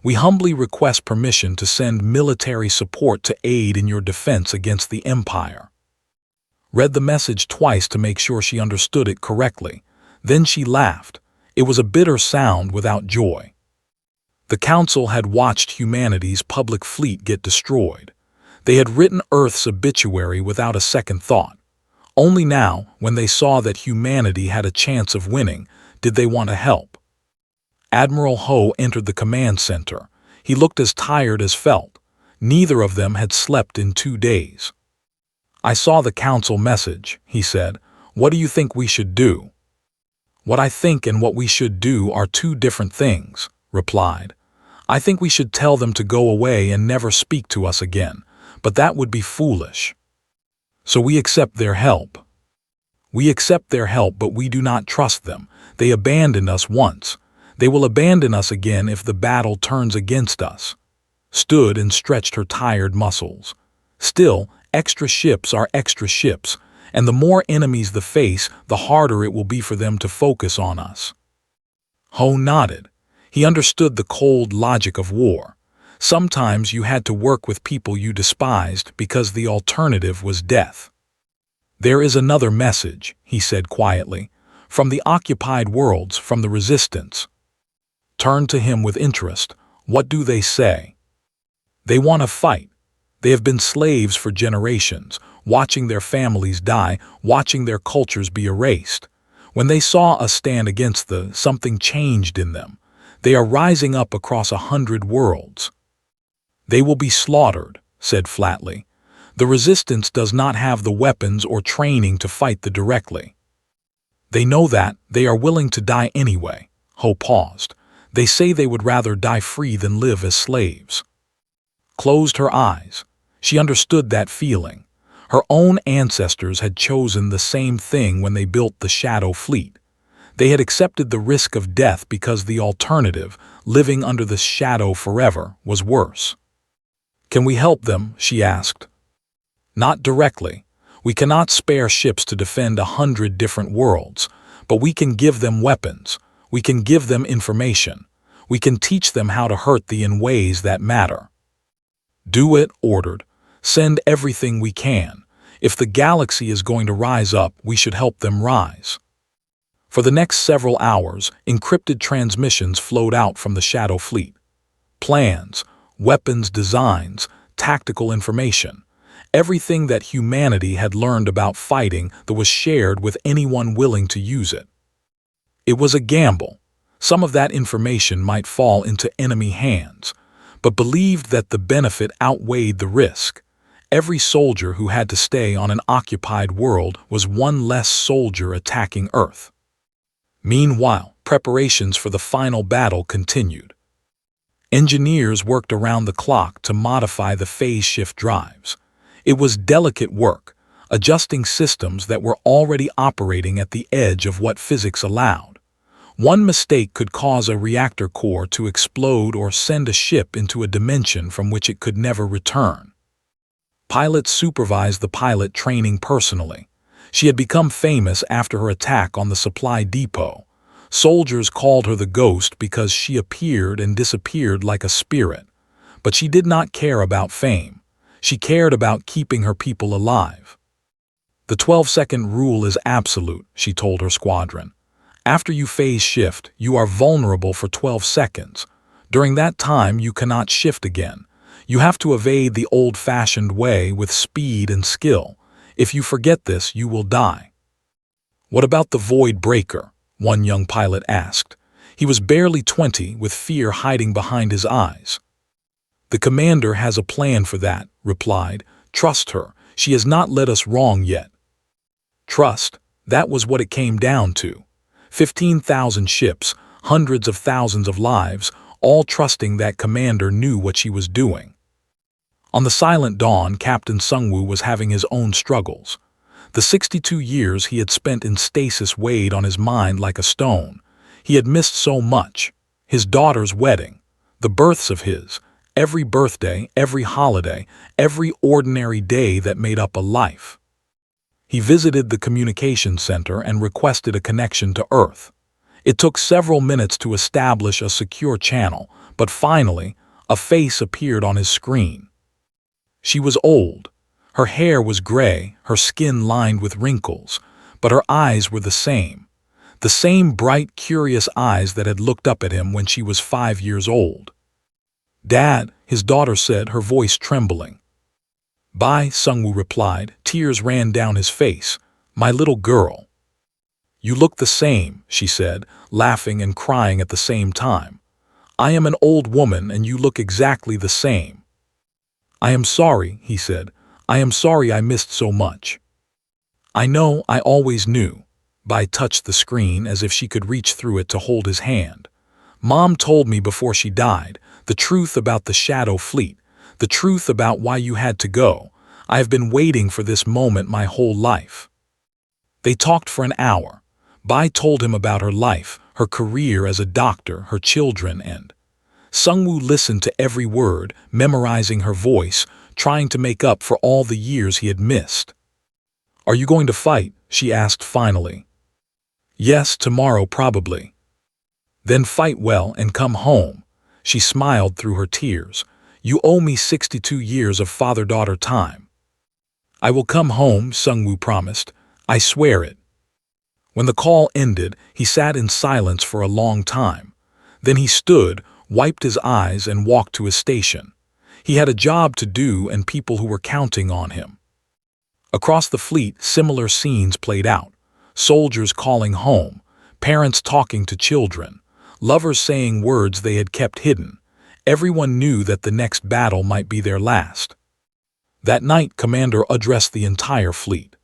[SPEAKER 1] We humbly request permission to send military support to aid in your defense against the Empire." Read the message twice to make sure she understood it correctly. Then she laughed. It was a bitter sound without joy. The Council had watched humanity's public fleet get destroyed. They had written Earth's obituary without a second thought. Only now, when they saw that humanity had a chance of winning, did they want to help. Admiral Ho entered the command center. He looked as tired as felt. Neither of them had slept in 2 days. "I saw the council message," he said. "What do you think we should do?" "What I think and what we should do are 2 different things," replied. "I think we should tell them to go away and never speak to us again, but that would be foolish. So we accept their help. We accept their help, but we do not trust them. They abandoned us once. They will abandon us again if the battle turns against us." Stood and stretched her tired muscles. "Still, extra ships are extra ships, and the more enemies they face, the harder it will be for them to focus on us." Ho nodded. He understood the cold logic of war. Sometimes you had to work with people you despised because the alternative was death. "There is another message," he said quietly, "from the occupied worlds, from the resistance." Turned to him with interest. "What do they say?" "They want to fight. They have been slaves for generations, watching their families die, watching their cultures be erased. When they saw us stand against something changed in them. They are rising up across 100 worlds." "They will be slaughtered," said flatly. "The resistance does not have the weapons or training to fight directly. They know that. They are willing to die anyway." Ho paused. "They say they would rather die free than live as slaves." Closed her eyes. She understood that feeling. Her own ancestors had chosen the same thing when they built the Shadow Fleet. They had accepted the risk of death because the alternative, living under the shadow forever, was worse. "Can we help them?" she asked. "Not directly. We cannot spare ships to defend 100 different worlds, but we can give them weapons. We can give them information. We can teach them how to hurt in ways that matter." "Do it," ordered. "Send everything we can. If the galaxy is going to rise up, we should help them rise." For the next several hours, encrypted transmissions flowed out from the Shadow Fleet. Plans, weapons designs, tactical information. Everything that humanity had learned about fighting that was shared with anyone willing to use it. It was a gamble. Some of that information might fall into enemy hands, but believed that the benefit outweighed the risk. Every soldier who had to stay on an occupied world was one less soldier attacking Earth. Meanwhile, preparations for the final battle continued. Engineers worked around the clock to modify the phase shift drives. It was delicate work, adjusting systems that were already operating at the edge of what physics allowed. One mistake could cause a reactor core to explode or send a ship into a dimension from which it could never return. Pilots supervised the pilot training personally. She had become famous after her attack on the supply depot. Soldiers called her the ghost because she appeared and disappeared like a spirit. But she did not care about fame. She cared about keeping her people alive. The 12-second rule is absolute, she told her squadron. After you phase shift, you are vulnerable for 12 seconds. During that time, you cannot shift again. You have to evade the old-fashioned way with speed and skill. If you forget this, you will die. What about the void breaker? One young pilot asked. He was barely 20, with fear hiding behind his eyes. The commander has a plan for that, replied. Trust her. She has not led us wrong yet. Trust, that was what it came down to. 15,000 ships, hundreds of thousands of lives, all trusting that commander knew what she was doing. On the Silent Dawn, Captain Sungwoo was having his own struggles. The 62 years he had spent in stasis weighed on his mind like a stone. He had missed so much. His daughter's wedding, the births of every birthday, every holiday, every ordinary day that made up a life. He visited the communication center and requested a connection to Earth. It took several minutes to establish a secure channel, but finally, a face appeared on his screen. She was old. Her hair was gray, her skin lined with wrinkles, but her eyes were the same bright, curious eyes that had looked up at him when she was 5 years old. "Dad," his daughter said, her voice trembling. "Bye," Sungwoo replied. Tears ran down his face. "My little girl." "You look the same," she said, laughing and crying at the same time. "I am an old woman and you look exactly the same." "I am sorry," he said. "I am sorry I missed so much." "I know, I always knew." Bai touched the screen as if she could reach through it to hold his hand. "Mom told me before she died, the truth about the Shadow Fleet, the truth about why you had to go. I have been waiting for this moment my whole life." They talked for an hour. Bai told him about her life, her career as a doctor, her children, and Sungwoo listened to every word, memorizing her voice, trying to make up for all the years he had missed. "Are you going to fight?" she asked finally. "Yes, tomorrow probably." "Then fight well and come home." She smiled through her tears. "You owe me 62 years of father-daughter time." "I will come home," Sungwoo promised. "I swear it." When the call ended, he sat in silence for a long time. Then he stood, wiped his eyes, and walked to his station. He had a job to do and people who were counting on him. Across the fleet, similar scenes played out. Soldiers calling home, parents talking to children, lovers saying words they had kept hidden. Everyone knew that the next battle might be their last. That night, Commander addressed the entire fleet.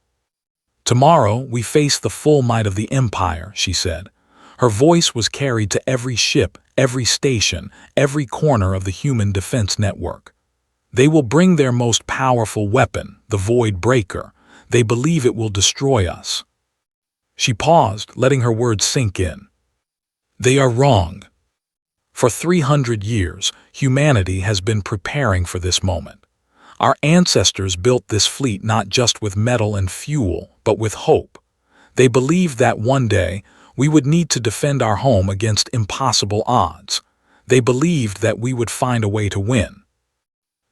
[SPEAKER 1] "Tomorrow, we face the full might of the Empire," she said. Her voice was carried to every ship, every station, every corner of the human defense network. "They will bring their most powerful weapon, the Void Breaker. They believe it will destroy us." She paused, letting her words sink in. "They are wrong." For 300 years, humanity has been preparing for this moment. Our ancestors built this fleet not just with metal and fuel, but with hope. They believed that one day, we would need to defend our home against impossible odds. They believed that we would find a way to win.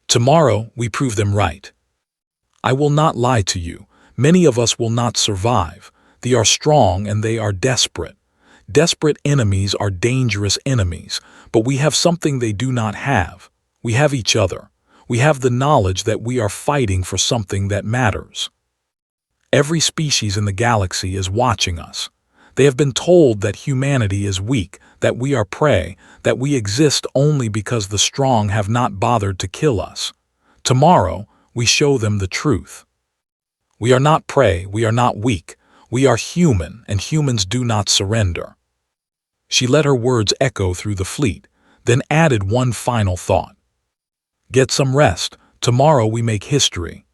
[SPEAKER 1] Tomorrow, we prove them right. I will not lie to you. Many of us will not survive. They are strong and they are desperate. Desperate enemies are dangerous enemies, but we have something they do not have. We have each other. We have the knowledge that we are fighting for something that matters. Every species in the galaxy is watching us. They have been told that humanity is weak, that we are prey, that we exist only because the strong have not bothered to kill us. Tomorrow, we show them the truth. We are not prey, we are not weak. We are human, and humans do not surrender. She let her words echo through the fleet, then added one final thought. Get some rest. Tomorrow we make history.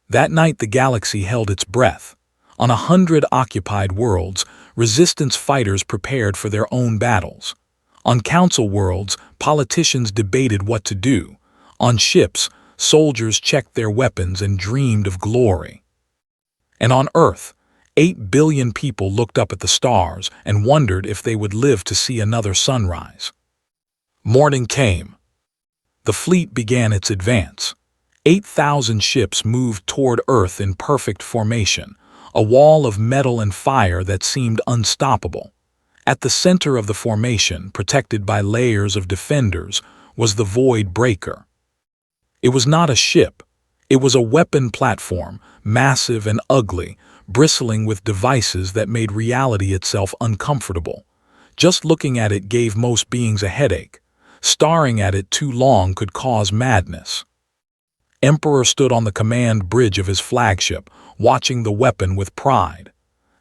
[SPEAKER 1] That night the galaxy held its breath. On 100 occupied worlds, resistance fighters prepared for their own battles. On council worlds, politicians debated what to do. On ships, soldiers checked their weapons and dreamed of glory. And on Earth, 8 billion people looked up at the stars and wondered if they would live to see another sunrise. Morning came. The fleet began its advance. 8,000 ships moved toward Earth in perfect formation, a wall of metal and fire that seemed unstoppable. At the center of the formation, protected by layers of defenders, was the Void Breaker. It was not a ship. It was a weapon platform, massive and ugly, bristling with devices that made reality itself uncomfortable. Just looking at it gave most beings a headache. Staring at it too long could cause madness. Emperor stood on the command bridge of his flagship, watching the weapon with pride.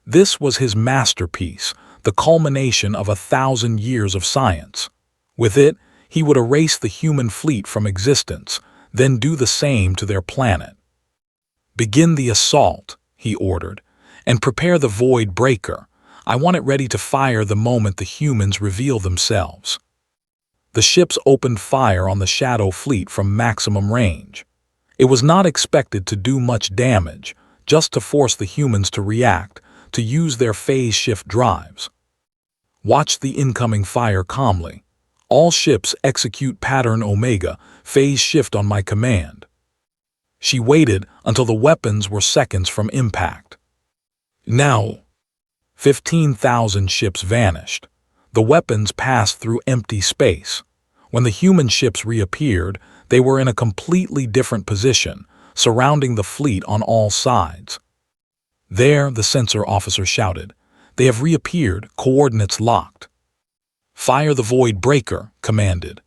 [SPEAKER 1] This was his masterpiece, the culmination of 1,000 years of science. With it, he would erase the human fleet from existence, then do the same to their planet. "Begin the assault," he ordered, "and prepare the Void Breaker. I want it ready to fire the moment the humans reveal themselves." The ships opened fire on the Shadow Fleet from maximum range. It was not expected to do much damage, just to force the humans to react, to use their phase shift drives. Watch the incoming fire calmly. All ships execute pattern Omega, phase shift on my command. She waited until the weapons were seconds from impact. Now, 15,000 ships vanished. The weapons passed through empty space. When the human ships reappeared, they were in a completely different position, surrounding the fleet on all sides. "There," the sensor officer shouted. "They have reappeared, coordinates locked." "Fire the Void Breaker," commanded.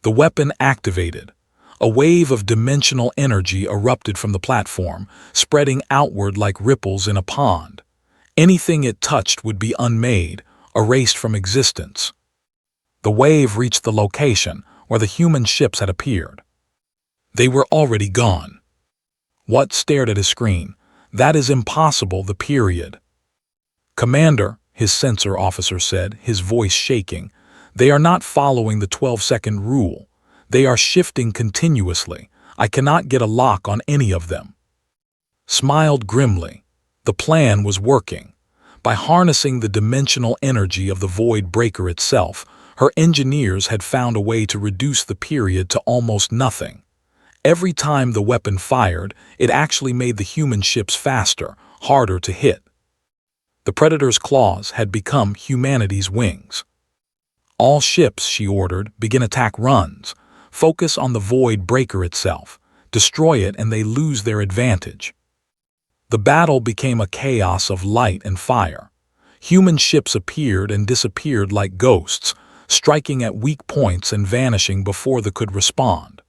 [SPEAKER 1] The weapon activated. A wave of dimensional energy erupted from the platform, spreading outward like ripples in a pond. Anything it touched would be unmade, erased from existence. The wave reached the location where the human ships had appeared. They were already gone. Watt stared at his screen. "That is impossible, the period." "Commander," his sensor officer said, his voice shaking, "they are not following the 12-second rule. They are shifting continuously. I cannot get a lock on any of them." Smiled grimly. The plan was working. By harnessing the dimensional energy of the Void Breaker itself, her engineers had found a way to reduce the period to almost nothing. Every time the weapon fired, it actually made the human ships faster, harder to hit. The Predator's claws had become humanity's wings. "All ships," she ordered, "begin attack runs. Focus on the Void Breaker itself. Destroy it and they lose their advantage." The battle became a chaos of light and fire. Human ships appeared and disappeared like ghosts, striking at weak points and vanishing before they could respond.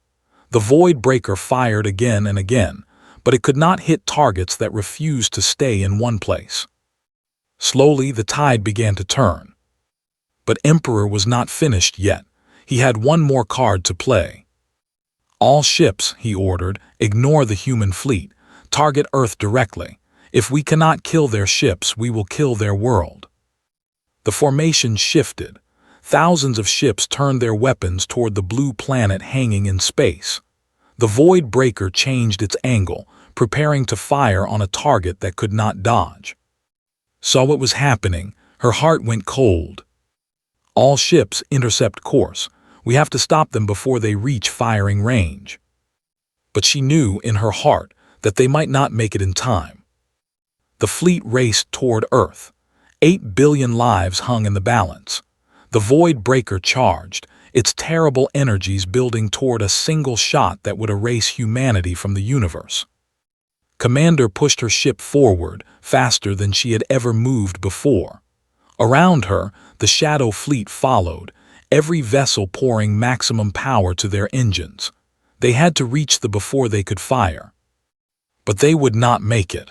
[SPEAKER 1] The Void Breaker fired again and again, but it could not hit targets that refused to stay in one place. Slowly, the tide began to turn. But Emperor was not finished yet. He had one more card to play. "All ships," he ordered, "ignore the human fleet. Target Earth directly. If we cannot kill their ships, we will kill their world." The formation shifted. Thousands of ships turned their weapons toward the blue planet hanging in space. The Void Breaker changed its angle, preparing to fire on a target that could not dodge. Saw what was happening. Her heart went cold. "All ships, intercept course. We have to stop them before they reach firing range." But she knew in her heart that they might not make it in time. The fleet raced toward Earth. 8 billion lives hung in the balance. The Void Breaker charged, its terrible energies building toward a single shot that would erase humanity from the universe. Commander pushed her ship forward, faster than she had ever moved before. Around her, the Shadow Fleet followed, every vessel pouring maximum power to their engines. They had to reach the before they could fire. But they would not make it.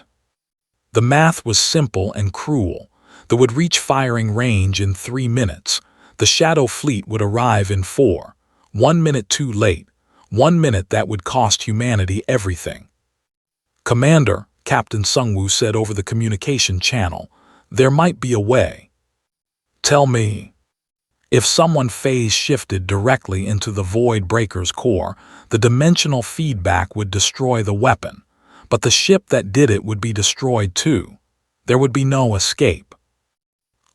[SPEAKER 1] The math was simple and cruel. They would reach firing range in 3 minutes. The Shadow Fleet would arrive in 4. 1 minute too late. 1 minute that would cost humanity everything. "Commander," Captain Sungwoo said over the communication channel, "there might be a way." "Tell me." If someone phase shifted directly into the Void Breaker's core, the dimensional feedback would destroy the weapon, but the ship that did it would be destroyed too. There would be no escape.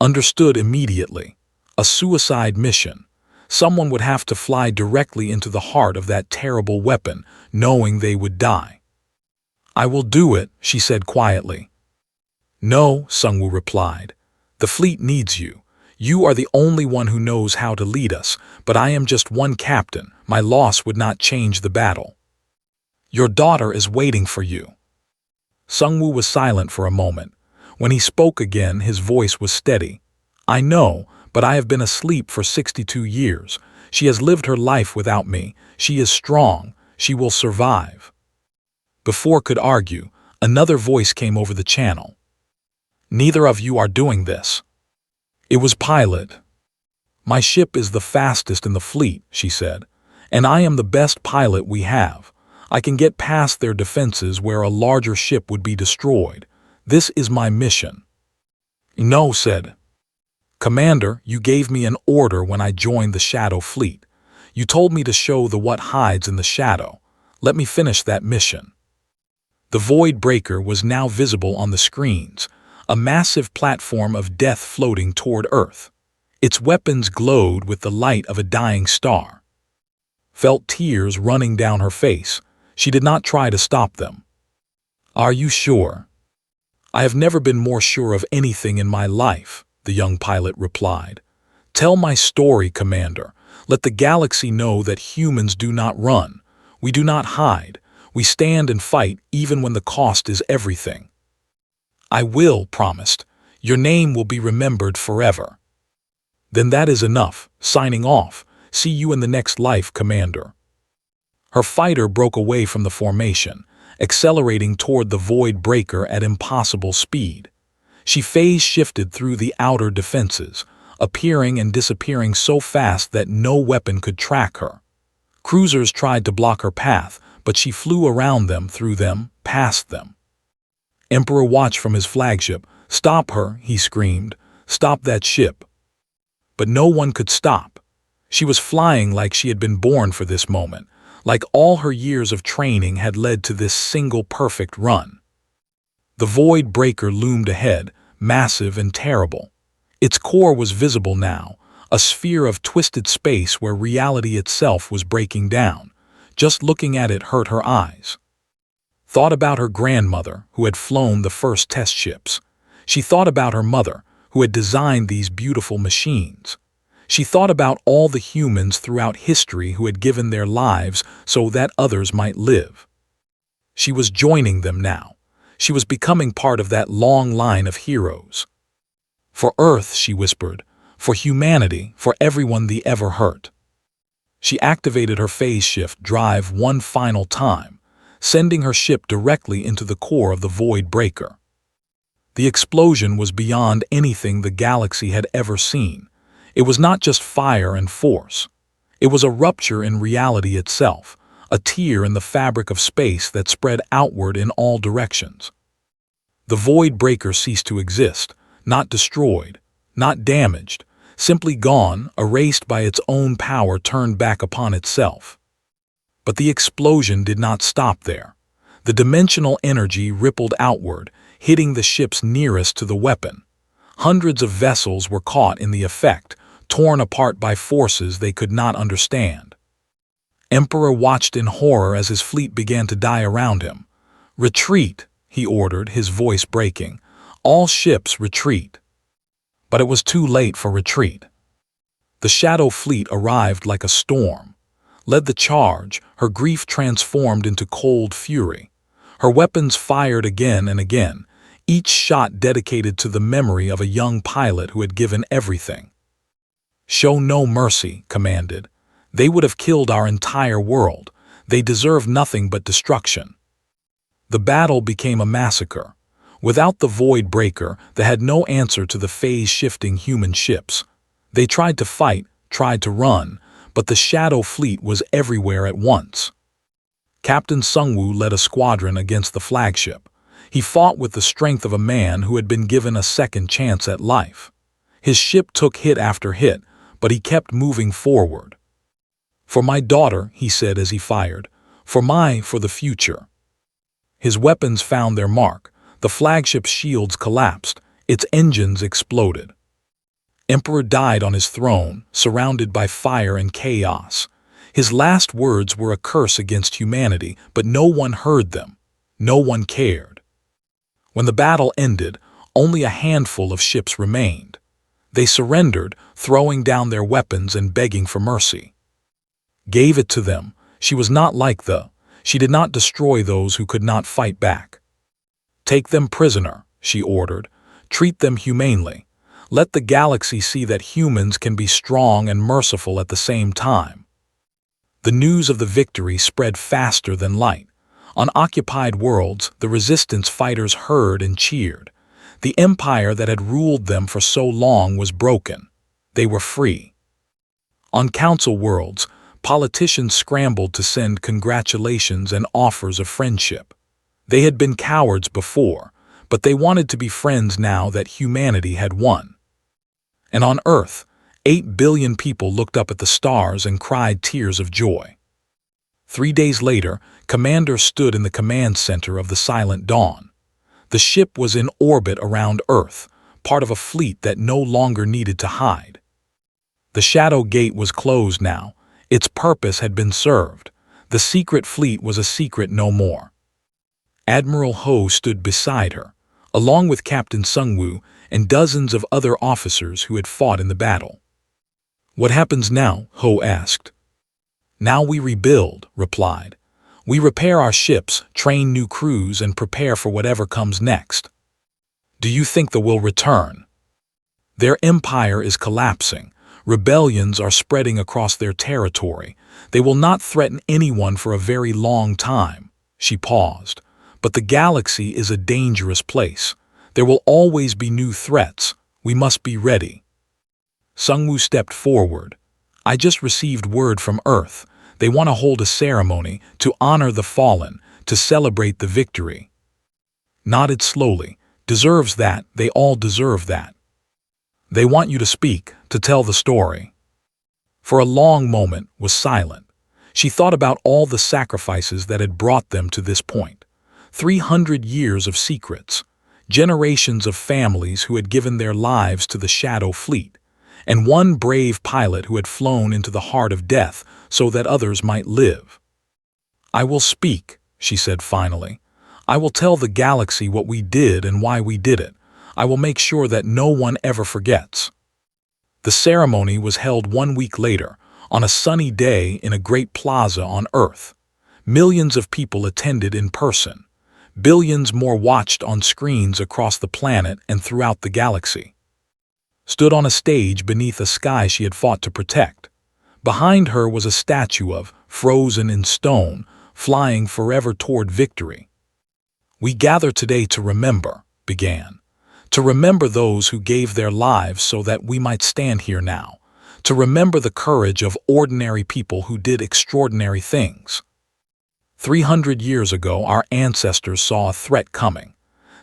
[SPEAKER 1] Understood immediately. A suicide mission. Someone would have to fly directly into the heart of that terrible weapon, knowing they would die. "I will do it," she said quietly. "No," Sungwoo replied. "The fleet needs you. You are the only one who knows how to lead us, but I am just one captain. My loss would not change the battle. Your daughter is waiting for you." Sungwoo was silent for a moment. When he spoke again, his voice was steady. "I know, but I have been asleep for 62 years. She has lived her life without me. She is strong. She will survive." Before could argue, another voice came over the channel. "Neither of you are doing this." It was Pilot. "My ship is the fastest in the fleet," she said, "and I am the best pilot we have. I can get past their defenses where a larger ship would be destroyed. This is my mission." "No," said. "Commander, you gave me an order when I joined the Shadow Fleet. You told me to show the what hides in the shadow. Let me finish that mission." The Void Breaker was now visible on the screens, a massive platform of death floating toward Earth. Its weapons glowed with the light of a dying star. Felt tears running down her face. She did not try to stop them. "Are you sure?" "I have never been more sure of anything in my life," the young pilot replied. "Tell my story, Commander. Let the galaxy know that humans do not run. We do not hide. We stand and fight even when the cost is everything." "I will," promised. "Your name will be remembered forever." "Then that is enough. Signing off. See you in the next life, Commander." Her fighter broke away from the formation, accelerating toward the Void Breaker at impossible speed. She phase shifted through the outer defenses, appearing and disappearing so fast that no weapon could track her. Cruisers tried to block her path, but she flew around them, through them, past them. Emperor watched from his flagship. "Stop her," he screamed. "Stop that ship." But no one could stop. She was flying like she had been born for this moment, like all her years of training had led to this single perfect run. The Void Breaker loomed ahead, massive and terrible. Its core was visible now, a sphere of twisted space where reality itself was breaking down. Just looking at it hurt her eyes. Thought about her grandmother, who had flown the first test ships. She thought about her mother, who had designed these beautiful machines. She thought about all the humans throughout history who had given their lives so that others might live. She was joining them now. She was becoming part of that long line of heroes. "For Earth," she whispered, "for humanity, for everyone the ever hurt." She activated her phase shift drive one final time, sending her ship directly into the core of the Void Breaker. The explosion was beyond anything the galaxy had ever seen. It was not just fire and force. It was a rupture in reality itself, a tear in the fabric of space that spread outward in all directions. The Void Breaker ceased to exist, not destroyed, not damaged, simply gone, erased by its own power turned back upon itself. But the explosion did not stop there. The dimensional energy rippled outward, hitting the ships nearest to the weapon. Hundreds of vessels were caught in the effect, torn apart by forces they could not understand. Emperor watched in horror as his fleet began to die around him. "Retreat," he ordered, his voice breaking. "All ships retreat." But it was too late for retreat. The Shadow Fleet arrived like a storm. Led the charge, her grief transformed into cold fury. Her weapons fired again and again, each shot dedicated to the memory of a young pilot who had given everything. "Show no mercy," commanded. "They would have killed our entire world. They deserve nothing but destruction." The battle became a massacre. Without the Void Breaker, they had no answer to the phase-shifting human ships. They tried to fight, tried to run, but the Shadow Fleet was everywhere at once. Captain Sungwoo led a squadron against the flagship. He fought with the strength of a man who had been given a second chance at life. His ship took hit after hit, but he kept moving forward. "For my daughter," he said as he fired. For the future." His weapons found their mark. The flagship's shields collapsed. Its engines exploded. Emperor died on his throne, surrounded by fire and chaos. His last words were a curse against humanity, but no one heard them. No one cared. When the battle ended, only a handful of ships remained. They surrendered, throwing down their weapons and begging for mercy. Gave it to them. She was not like she did not destroy those who could not fight back. "Take them prisoner," she ordered. "Treat them humanely. Let the galaxy see that humans can be strong and merciful at the same time." The news of the victory spread faster than light. On occupied worlds, the resistance fighters heard and cheered. The empire that had ruled them for so long was broken. They were free. On council worlds, politicians scrambled to send congratulations and offers of friendship. They had been cowards before, but they wanted to be friends now that humanity had won. And on Earth, 8 billion people looked up at the stars and cried tears of joy. 3 days later, Commander stood in the command center of the Silent Dawn. The ship was in orbit around Earth, part of a fleet that no longer needed to hide. The Shadow Gate was closed now. Its purpose had been served. The secret fleet was a secret no more. Admiral Ho stood beside her, along with Captain Sungwoo and dozens of other officers who had fought in the battle. "What happens now?" Ho asked. "Now we rebuild," replied. "We repair our ships, train new crews, and prepare for whatever comes next." "Do you think they will return?" "Their empire is collapsing. Rebellions are spreading across their territory. They will not threaten anyone for a very long time." She paused. "But the galaxy is a dangerous place. There will always be new threats. We must be ready." Sungwoo stepped forward. "I just received word from Earth. They want to hold a ceremony to honor the fallen, to celebrate the victory." Nodded slowly. "Deserves that. They all deserve that. They want you to speak, to tell the story." For a long moment was silent. She thought about all the sacrifices that had brought them to this point. 300 years of secrets, generations of families who had given their lives to the Shadow Fleet, and one brave pilot who had flown into the heart of death so that others might live. "I will speak," she said finally. "I will tell the galaxy what we did and why we did it. I will make sure that no one ever forgets." The ceremony was held 1 week later, on a sunny day in a great plaza on Earth. Millions of people attended in person. Billions more watched on screens across the planet and throughout the galaxy. Stood on a stage beneath a sky she had fought to protect. Behind her was a statue of, frozen in stone, flying forever toward victory. "We gather today to remember," began. "To remember those who gave their lives so that we might stand here now. To remember the courage of ordinary people who did extraordinary things. 300 years ago, our ancestors saw a threat coming.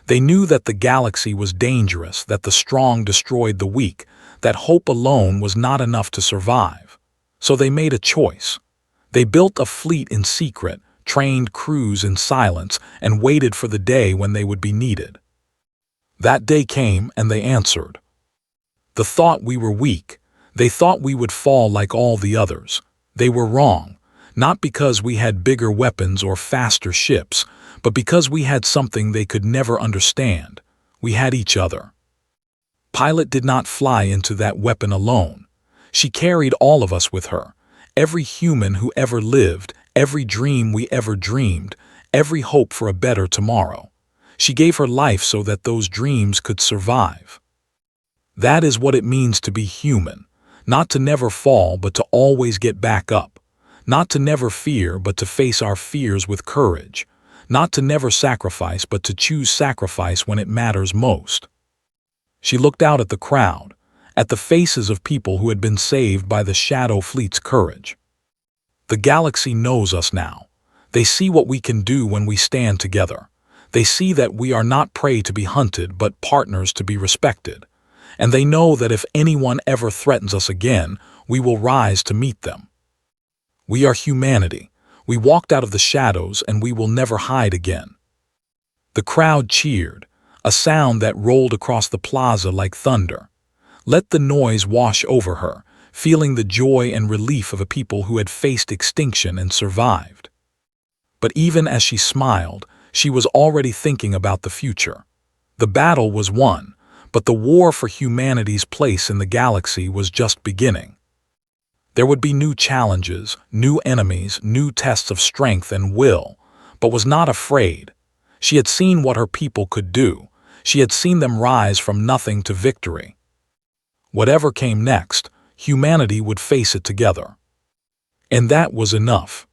[SPEAKER 1] They knew that the galaxy was dangerous, that the strong destroyed the weak, that hope alone was not enough to survive. So they made a choice. They built a fleet in secret, trained crews in silence, and waited for the day when they would be needed. That day came, and they answered. They thought we were weak. They thought we would fall like all the others. They were wrong, not because we had bigger weapons or faster ships, but because we had something they could never understand. We had each other. Pilot did not fly into that weapon alone. She carried all of us with her, every human who ever lived, every dream we ever dreamed, every hope for a better tomorrow. She gave her life so that those dreams could survive. That is what it means to be human, not to never fall but to always get back up, not to never fear but to face our fears with courage, not to never sacrifice but to choose sacrifice when it matters most. She looked out at the crowd, at the faces of people who had been saved by the Shadow Fleet's courage. The galaxy knows us now. They see what we can do when we stand together. They see that we are not prey to be hunted, but partners to be respected. And they know that if anyone ever threatens us again, We will rise to meet them. We are humanity. We walked out of the shadows and we will never hide again. The crowd cheered, a sound that rolled across the plaza like thunder. Let the noise wash over her, feeling the joy and relief of a people who had faced extinction and survived. But even as she smiled, she was already thinking about the future. The battle was won, but the war for humanity's place in the galaxy was just beginning. There would be new challenges, new enemies, new tests of strength and will, but was not afraid. She had seen what her people could do. She had seen them rise from nothing to victory. Whatever came next, humanity would face it together. And that was enough.